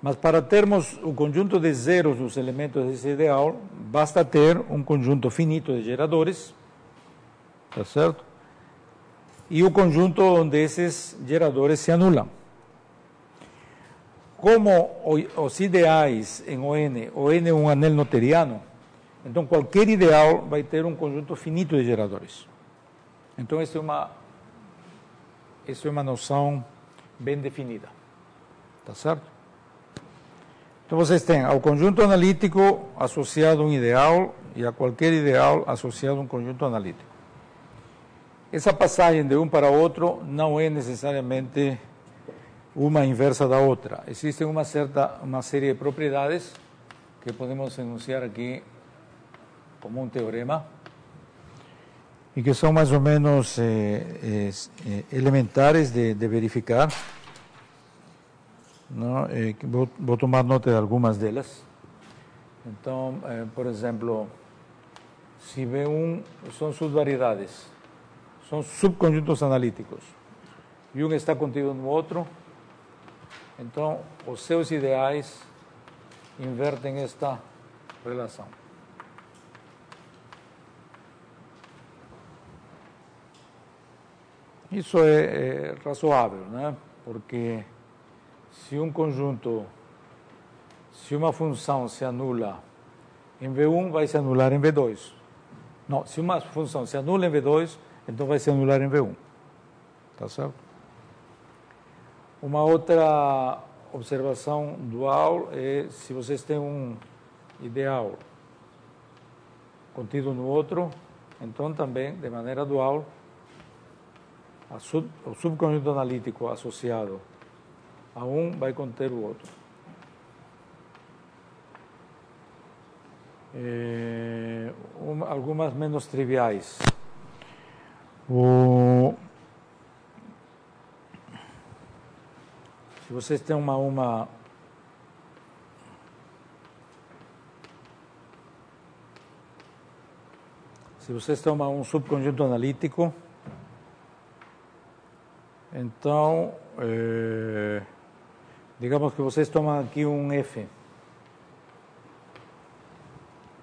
Mas para termos o conjunto de zeros dos elementos desse ideal, basta ter um conjunto finito de geradores, tá certo? E o conjunto onde esses geradores se anulam. Como os ideais em o N é um anel noetheriano, então qualquer ideal vai ter um conjunto finito de geradores. Então essa é uma noção bem definida, tá certo? Então vocês têm ao conjunto analítico associado a um ideal e a qualquer ideal associado a um conjunto analítico. Essa passagem de um para outro não é necessariamente uma inversa da outra. Existe uma série de propriedades que podemos enunciar aqui como um teorema e que são mais ou menos elementares de verificar. Não? Vou tomar nota de algumas delas. Então, por exemplo, se V1 são suas variedades, são subconjuntos analíticos, e um está contido no outro, então os seus ideais invertem esta relação. Isso é razoável, né? Porque se um conjunto, se uma função se anula em V1, vai se anular em V2. Não, se uma função se anula em V2, então vai se anular em V1. Tá certo? Uma outra observação dual é se vocês têm um ideal contido no outro, então também, de maneira dual, o subconjunto analítico associado a um vai conter o outro. Algumas menos triviais. Se vocês têm um subconjunto analítico, então, digamos que vocês tomam aqui um F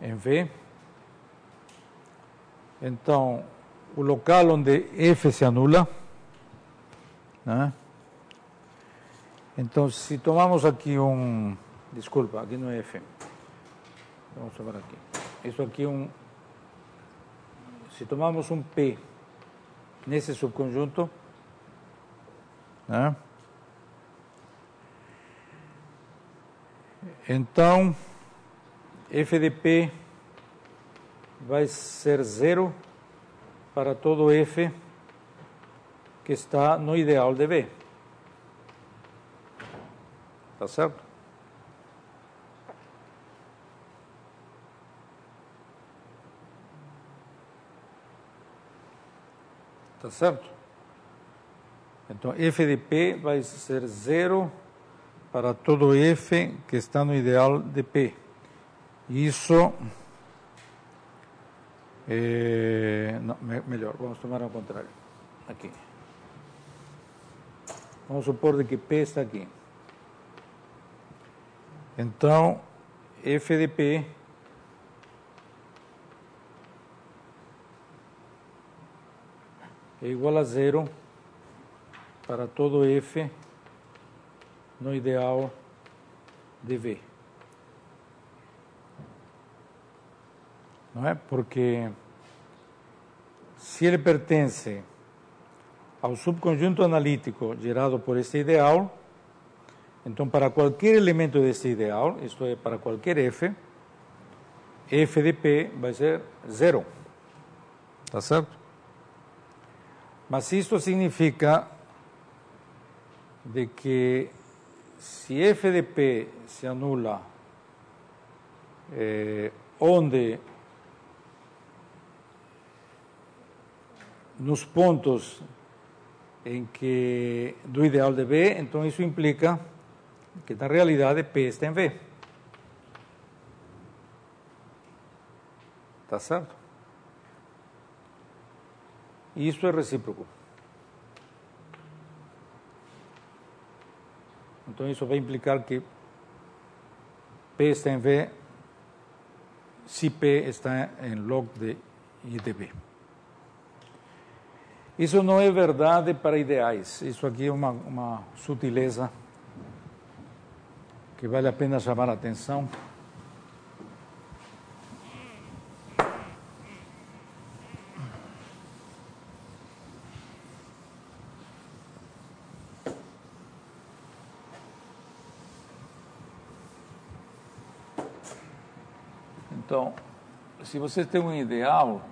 em V, então, o local onde F se anula, né? Então, se tomamos aqui desculpa, aqui não é F, vamos tomar aqui, isso aqui se tomamos um P nesse subconjunto, né? Então, f de P vai ser zero para todo f que está no ideal de B. Tá certo? Tá certo? Então, f de P vai ser zero para todo f que está no ideal de P. Isso, não, melhor, vamos tomar ao contrário. Aqui. Vamos supor de que P está aqui. Então, f de P é igual a zero para todo f no ideal de V. Não é? Porque se ele pertence ao subconjunto analítico gerado por este ideal, então para qualquer elemento deste ideal, isto é, para qualquer f, f de P vai ser zero. Tá certo? Mas isto significa de que se f de P se anula onde nos pontos em que do ideal de B, então isso implica que na realidade P está em V. Tá certo? E isso é recíproco. Então isso vai implicar que P está em V se P está em log de I de B. Isso não é verdade para ideais. Isso aqui é uma sutileza que vale a pena chamar a atenção. Então, se você tem um ideal,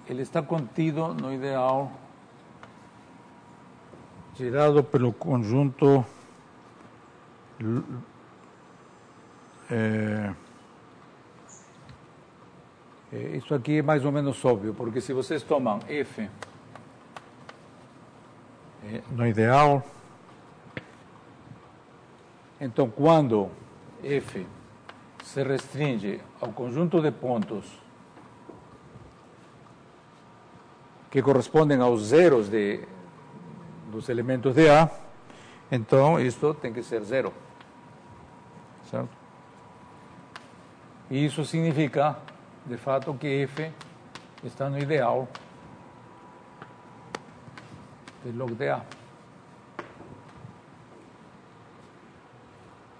ele está contido no ideal gerado pelo conjunto isso aqui é mais ou menos óbvio, porque se vocês tomam f no ideal, então quando f se restringe ao conjunto de pontos que correspondem aos zeros dos elementos de A, então isto tem que ser zero. Certo? E isso significa, de fato, que f está no ideal de log de A.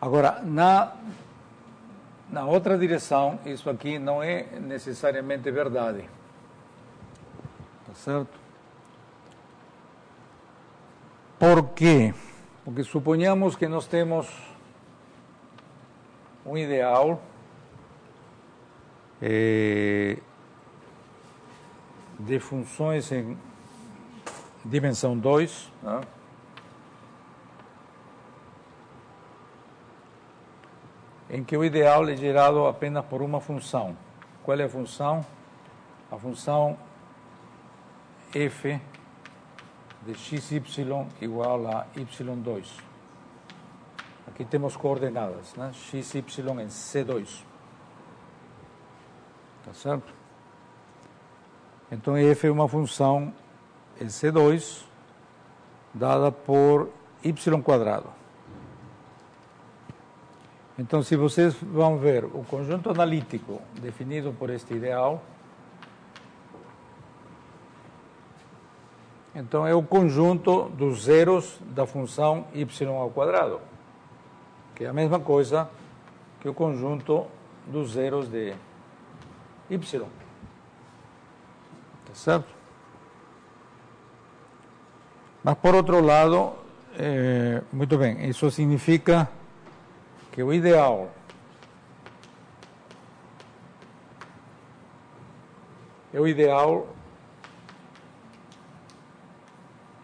Agora, na outra direção, isso aqui não é necessariamente verdade. Tá certo? Por quê? Porque suponhamos que nós temos um ideal de funções em dimensão 2, né? Em que o ideal é gerado apenas por uma função. Qual é a função? A função f de xy igual a y2. Aqui temos coordenadas, né? Xy em C2. Tá certo? Então f é uma função em C2 dada por y quadrado. Então, se vocês vão ver o conjunto analítico definido por este ideal, então é o conjunto dos zeros da função y ao quadrado, que é a mesma coisa que o conjunto dos zeros de y. Tá certo? Mas, por outro lado, muito bem, isso significa que o ideal é o ideal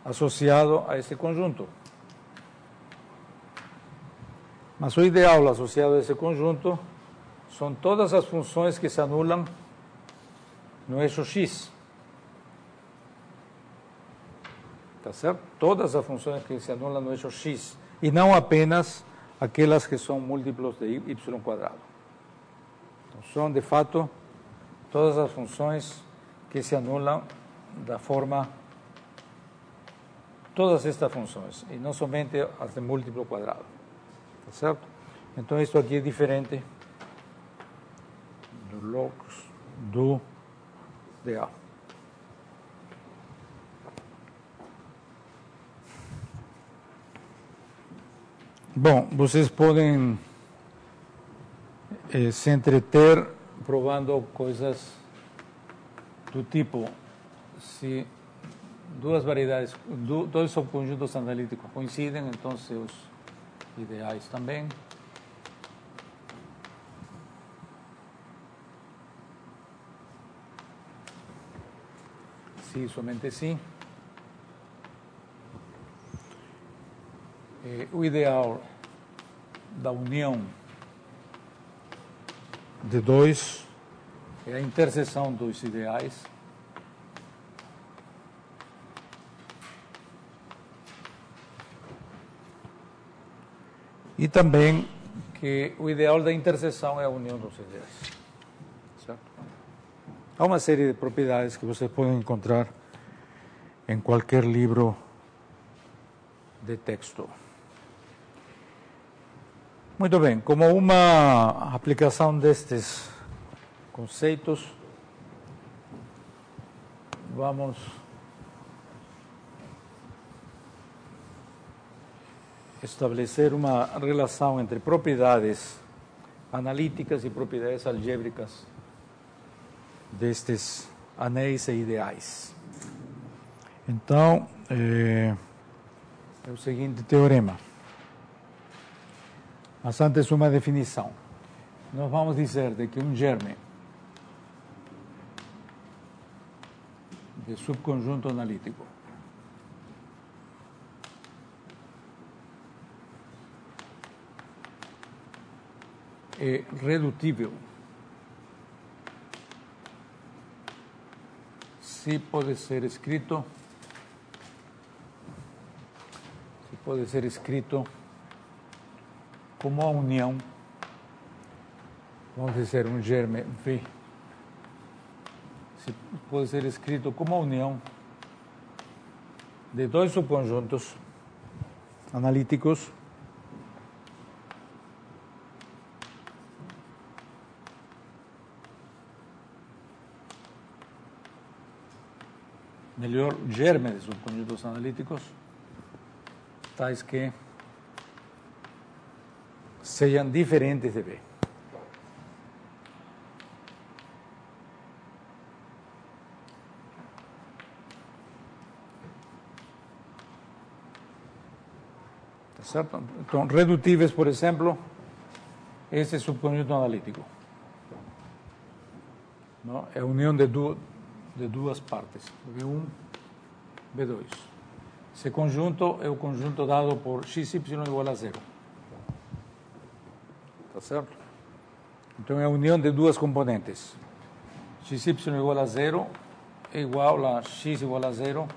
associado a esse conjunto. Mas o ideal associado a esse conjunto são todas as funções que se anulam no eixo x. Tá certo? Todas as funções que se anulam no eixo x. E não apenas aquelas que são múltiplos de y². Então, são, de fato, todas as funções que se anulam da forma... Todas estas funções, e não somente as de múltiplo quadrado. Tá certo? Então, isso aqui é diferente do locus do dA. Bom, vocês podem se entreter provando coisas do tipo, se duas variedades, dois subconjuntos analíticos coincidem, então seus ideais também. Se somente sim. O ideal da união de dois é a interseção dos ideais. E também que o ideal da interseção é a união dos ideais. Certo? Há uma série de propriedades que vocês podem encontrar em qualquer livro de texto. Muito bem, como uma aplicação destes conceitos, vamos estabelecer uma relação entre propriedades analíticas e propriedades algébricas destes anéis e ideais. Então, é o seguinte teorema. Mas antes uma definição. Nós vamos dizer de que um germe de subconjunto analítico é redutível se pode ser escrito como a união, vamos dizer, um germe V, se pode ser escrito como a união de dois subconjuntos analíticos melhor, germe de subconjuntos analíticos tais que sejam diferentes de B. Tá certo? Então, redutíveis, por exemplo, esse subconjunto analítico. Não? É a união de duas partes, B1, B2. Esse conjunto é o conjunto dado por xy igual a 0. Tá certo? Então é a união de duas componentes. Xy igual a 0 é igual a x igual a 0,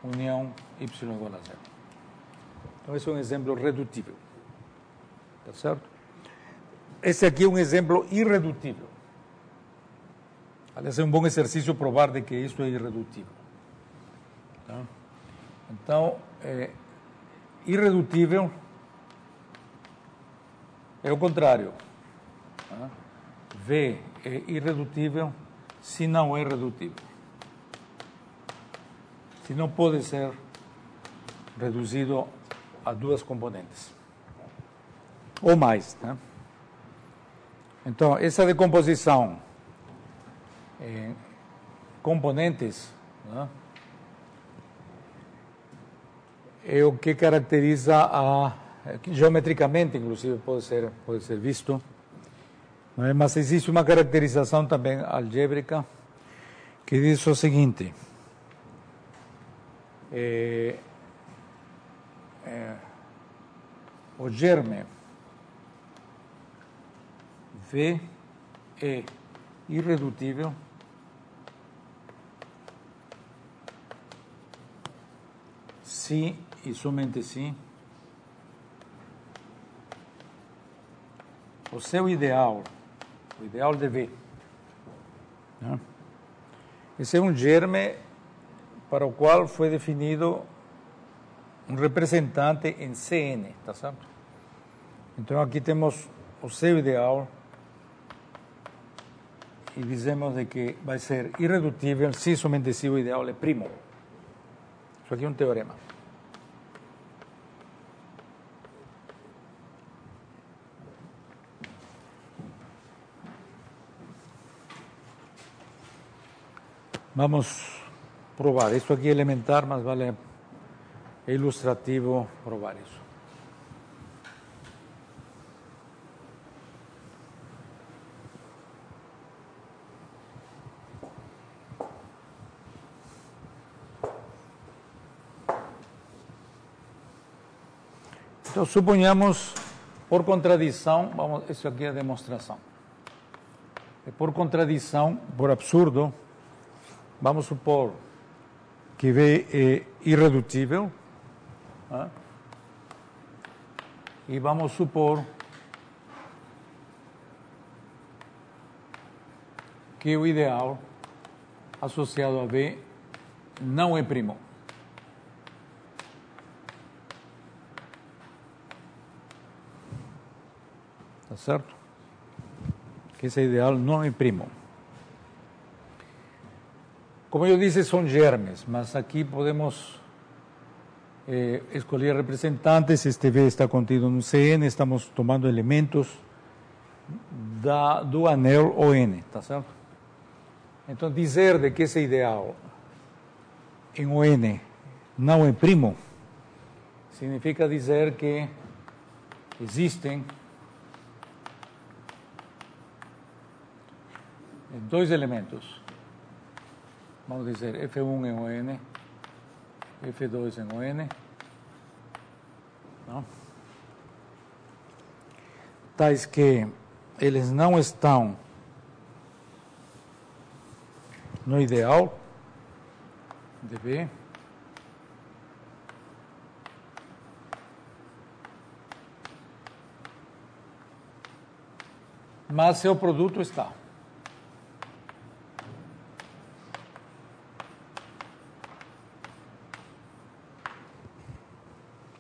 união y igual a 0. Então esse é um exemplo redutível. Tá certo? Esse aqui é um exemplo irredutível. Aliás, é um bom exercício provar de que isto é irredutível. Tá? Então, irredutível é o contrário. Tá? V é irredutível se não é redutível. Se não pode ser reduzido a duas componentes. Ou mais. Tá? Então, essa decomposição em componentes, né, é o que caracteriza geometricamente, inclusive, pode ser visto. Não é? Mas existe uma caracterização também algébrica que diz o seguinte: o germe V é irredutível se e somente se o seu ideal, o ideal de V, né? Esse é um germe para o qual foi definido um representante em Cn, tá certo? Então aqui temos o seu ideal e dizemos de que vai ser irredutível se somente se o ideal é primo. Isso aqui é um teorema. Vamos provar. Isso aqui é elementar, mas é ilustrativo provar isso. Então, suponhamos, por contradição, isso aqui é a demonstração. Por contradição, por absurdo, vamos supor que V é irredutível, né? E vamos supor que o ideal associado a V não é primo. Tá certo? Que esse ideal não é primo. Como eu disse, são germes, mas aqui podemos escolher representantes. Este V está contido no Cn, estamos tomando elementos do anel ON, tá certo? Então, dizer de que esse ideal em ON não é primo significa dizer que existem dois elementos. Vamos dizer F1 em ON, F2 em ON, não? Tais que eles não estão no ideal de V, mas seu produto está.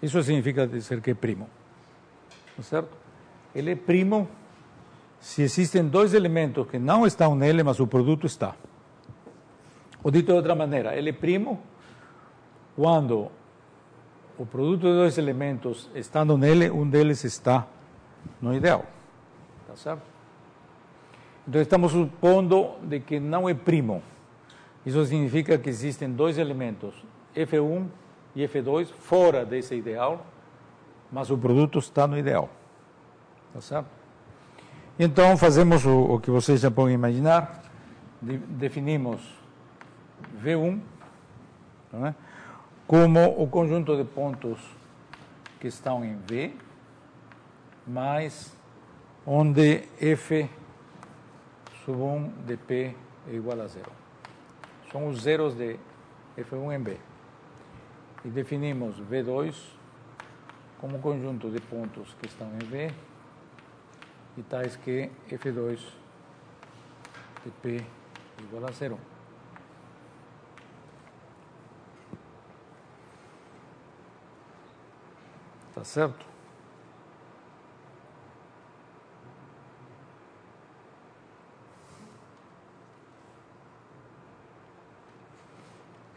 Isso significa dizer que é primo, não é certo? Ele é primo se existem dois elementos que não estão nele, mas o produto está. Ou dito de outra maneira, ele é primo quando o produto de dois elementos estando nele, um deles está no ideal, tá certo? Então estamos supondo de que não é primo. Isso significa que existem dois elementos, F1 e F2, fora desse ideal, mas o produto está no ideal. Tá certo? Então, fazemos o que vocês já podem imaginar. Definimos V1, não é? Como o conjunto de pontos que estão em V, mais onde F sub 1 de P é igual a zero. São os zeros de F1 em V. E definimos V2 como conjunto de pontos que estão em V e tais que F2 de P é igual a zero. Tá certo?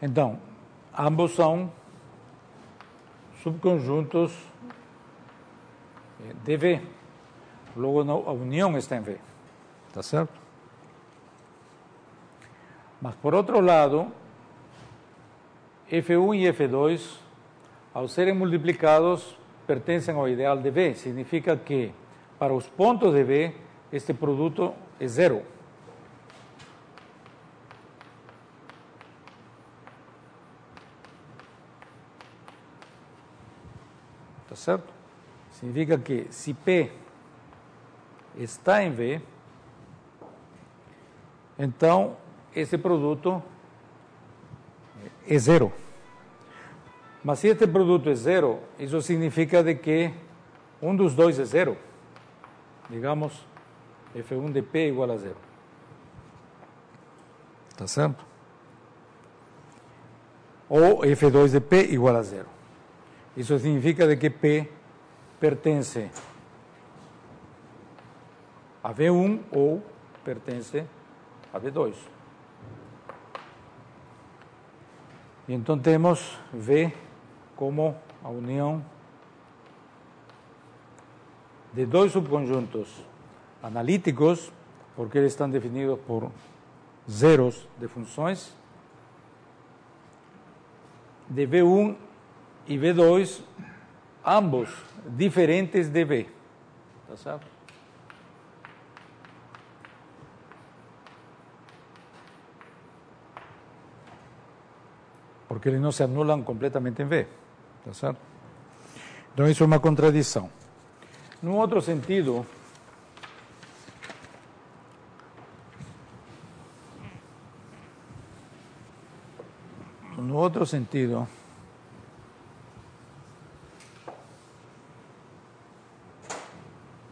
Então, ambos são subconjuntos de V. Logo, a união está em V. Tá certo? Mas, por outro lado, F1 e F2, ao serem multiplicados, pertencem ao ideal de V. Significa que, para os pontos de V, este produto é zero. Tá certo? Significa que, se P está em V, então esse produto é zero. Mas se este produto é zero, isso significa de que um dos dois é zero. Digamos, F1 de P igual a zero. Tá certo? Ou F2 de P igual a zero. Isso significa de que P pertence a V1 ou pertence a V2. E então temos V como a união de dois subconjuntos analíticos, porque eles estão definidos por zeros de funções, de V1 e V2, ambos diferentes de V. Tá certo? Porque eles não se anulam completamente em V. Tá certo? Então, isso é uma contradição. Num outro sentido,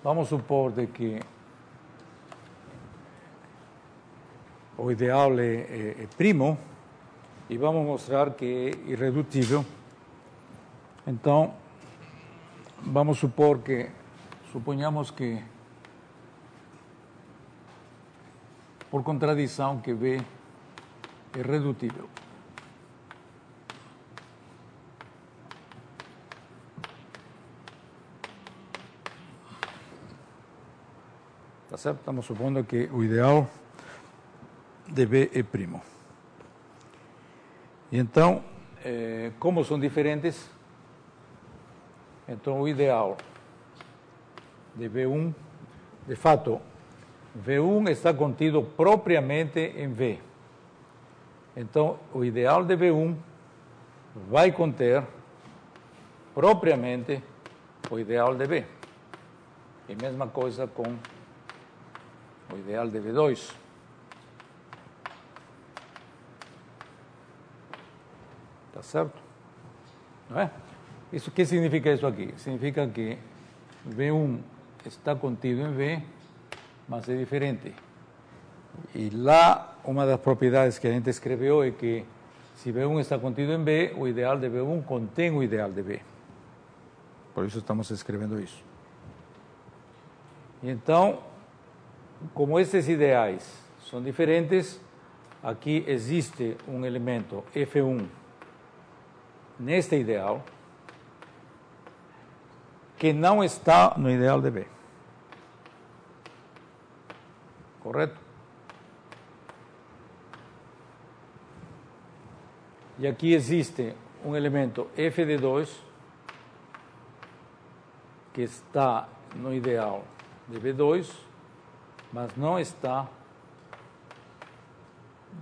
vamos supor de que o ideal é primo e vamos mostrar que é irredutível. Então, vamos supor que, suponhamos que, por contradição, que V é redutível. Tá certo? Estamos supondo que o ideal de V é primo. E então, como são diferentes, então o ideal de V1, de fato, V1 está contido propriamente em V. Então, o ideal de V1 vai conter propriamente o ideal de V. E mesma coisa com o ideal de V2. Tá certo? Não é? Isso, que significa isso aqui? Significa que V1 está contido em V, mas é diferente. E lá, uma das propriedades que a gente escreveu é que se V1 está contido em V, o ideal de V1 contém o ideal de V. Por isso estamos escrevendo isso. E então, como esses ideais são diferentes, aqui existe um elemento F1 neste ideal que não está no ideal de V. Correto? E aqui existe um elemento F de 2 que está no ideal de V2, mas não está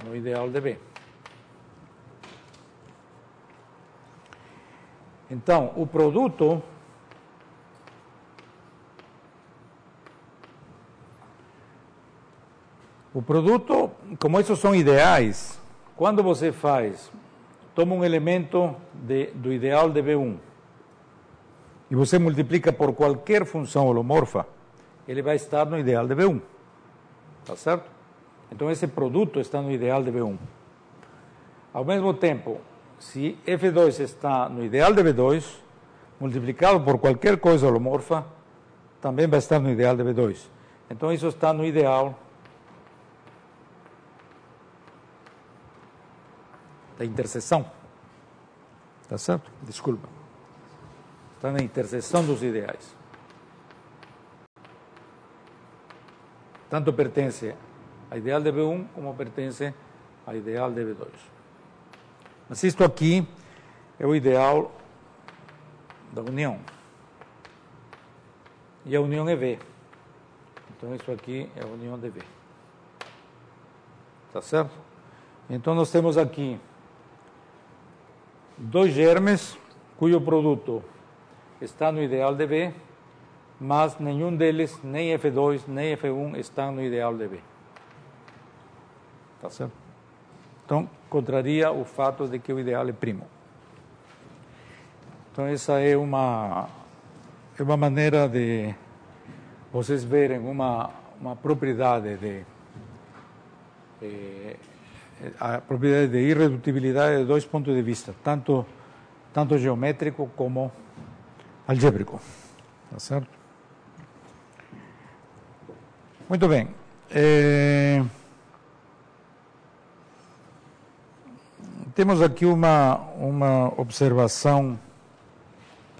no ideal de V. Então, o produto como esses são ideais, quando você toma um elemento do ideal de V1 e você multiplica por qualquer função holomorfa, ele vai estar no ideal de V1. Tá certo? Então, esse produto está no ideal de V1. Ao mesmo tempo, se F2 está no ideal de V2, multiplicado por qualquer coisa holomorfa, também vai estar no ideal de V2. Então, isso está no ideal da interseção. Tá certo? Desculpa. Está na interseção dos ideais. Tanto pertence ao ideal de V1 como pertence ao ideal de V2. Mas isto aqui é o ideal da união. E a união é V. Então, isso aqui é a união de V. Tá certo? Então, nós temos aqui dois germes cujo produto está no ideal de V, mas nenhum deles, nem F2, nem F1, estão no ideal de V. Tá certo? Então, contraria o fato de que o ideal é primo. Então, essa é uma maneira de vocês verem uma propriedade a propriedade de irredutibilidade de dois pontos de vista, tanto geométrico como algébrico. Tá certo? Muito bem. Temos aqui uma observação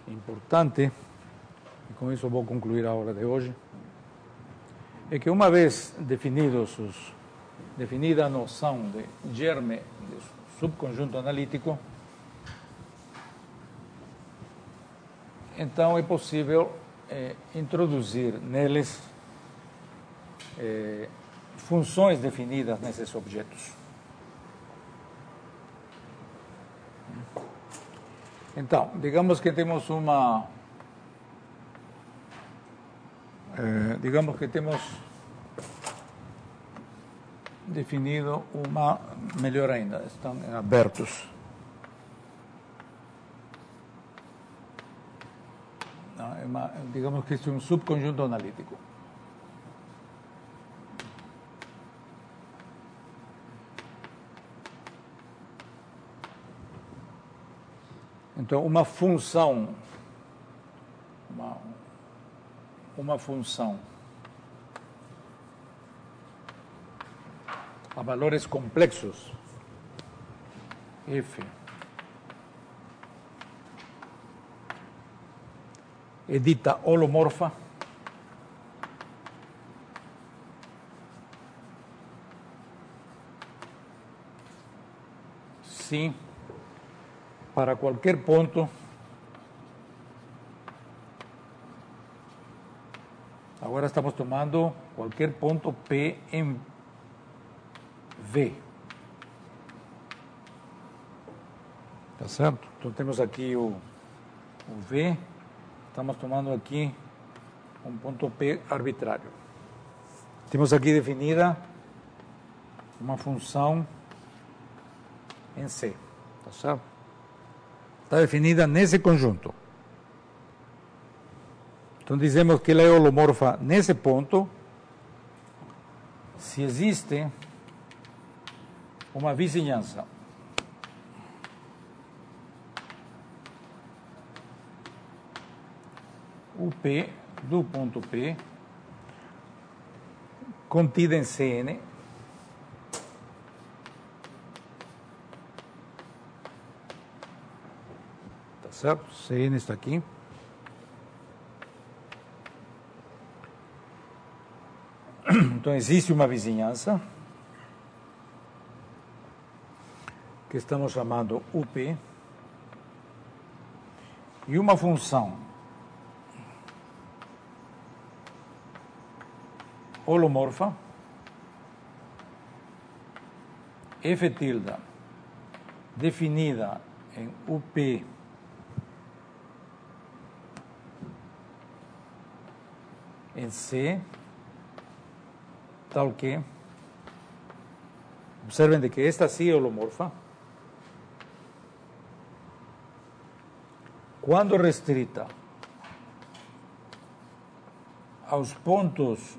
importante, e com isso vou concluir a aula de hoje, é que uma vez definida a noção de germe de subconjunto analítico, então é possível introduzir neles funções definidas nesses objetos. Então, digamos que temos definido melhor ainda, estão abertos. Digamos que este é um subconjunto analítico. Então, uma função a valores complexos, F, é dita holomorfa se para qualquer ponto agora estamos tomando qualquer ponto P em V. Tá certo? Então temos aqui o V, estamos tomando aqui um ponto P arbitrário. Temos aqui definida uma função em C. Tá certo? Está definida nesse conjunto. Então dizemos que ela é holomorfa nesse ponto se existe uma vizinhança UP do ponto P contida em Cn tá certo? Cn está aqui. Então existe uma vizinhança que estamos chamando UP e uma função holomorfa F tilde definida em UP em C, tal que observen de que esta sí é holomorfa quando restrita aos pontos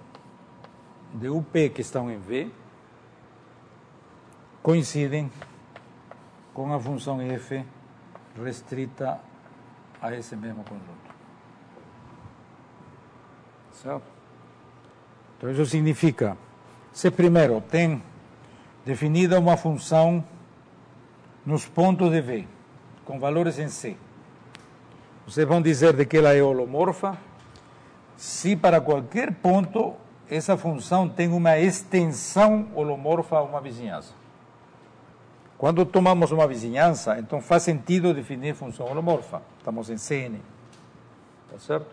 de UP que estão em V, coincidem com a função F restrita a esse mesmo conjunto. Certo? Então, isso significa, se primeiro tem definida uma função nos pontos de V, com valores em C, vocês vão dizer de que ela é holomorfa se para qualquer ponto essa função tem uma extensão holomorfa a uma vizinhança. Quando tomamos uma vizinhança, então faz sentido definir função holomorfa. Estamos em Cn. Tá certo?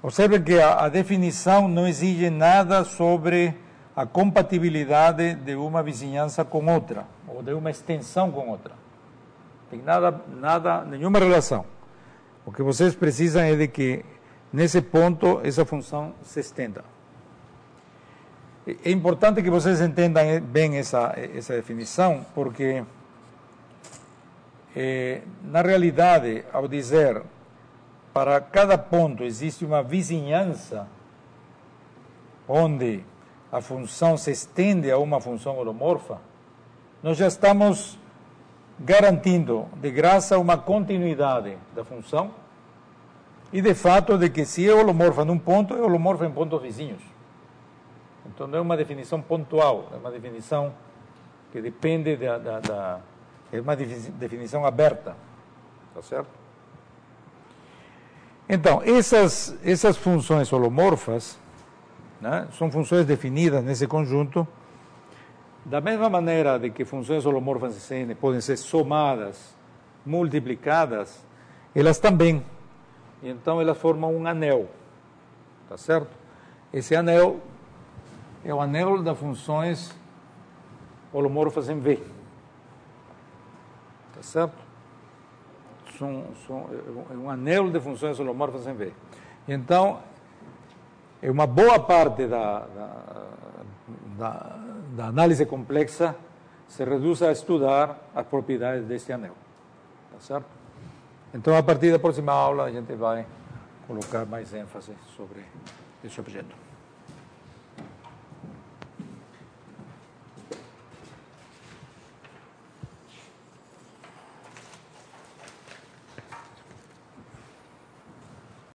Observe que a definição não exige nada sobre a compatibilidade de uma vizinhança com outra, ou de uma extensão com outra. Tem nenhuma relação. O que vocês precisam é de que, nesse ponto, essa função se estenda. É importante que vocês entendam bem essa definição, porque, na realidade, ao dizer para cada ponto existe uma vizinhança onde a função se estende a uma função holomorfa, nós já estamos garantindo, de graça, uma continuidade da função e, de fato, de que se é holomorfa num ponto, é holomorfa em pontos vizinhos. Então, não é uma definição pontual, é uma definição que depende é uma definição aberta, tá certo? Então, essas funções holomorfas, né, são funções definidas nesse conjunto, da mesma maneira de que funções holomorfas em N podem ser somadas, multiplicadas, elas também. Então, elas formam um anel, tá certo? Esse anel é o anel das funções holomorfas em V. Tá certo? É um anel de funções holomorfas em V. Então, é uma boa parte da análise complexa se reduz a estudar as propriedades deste anel. Tá certo? Então, a partir da próxima aula, a gente vai colocar mais ênfase sobre esse objeto.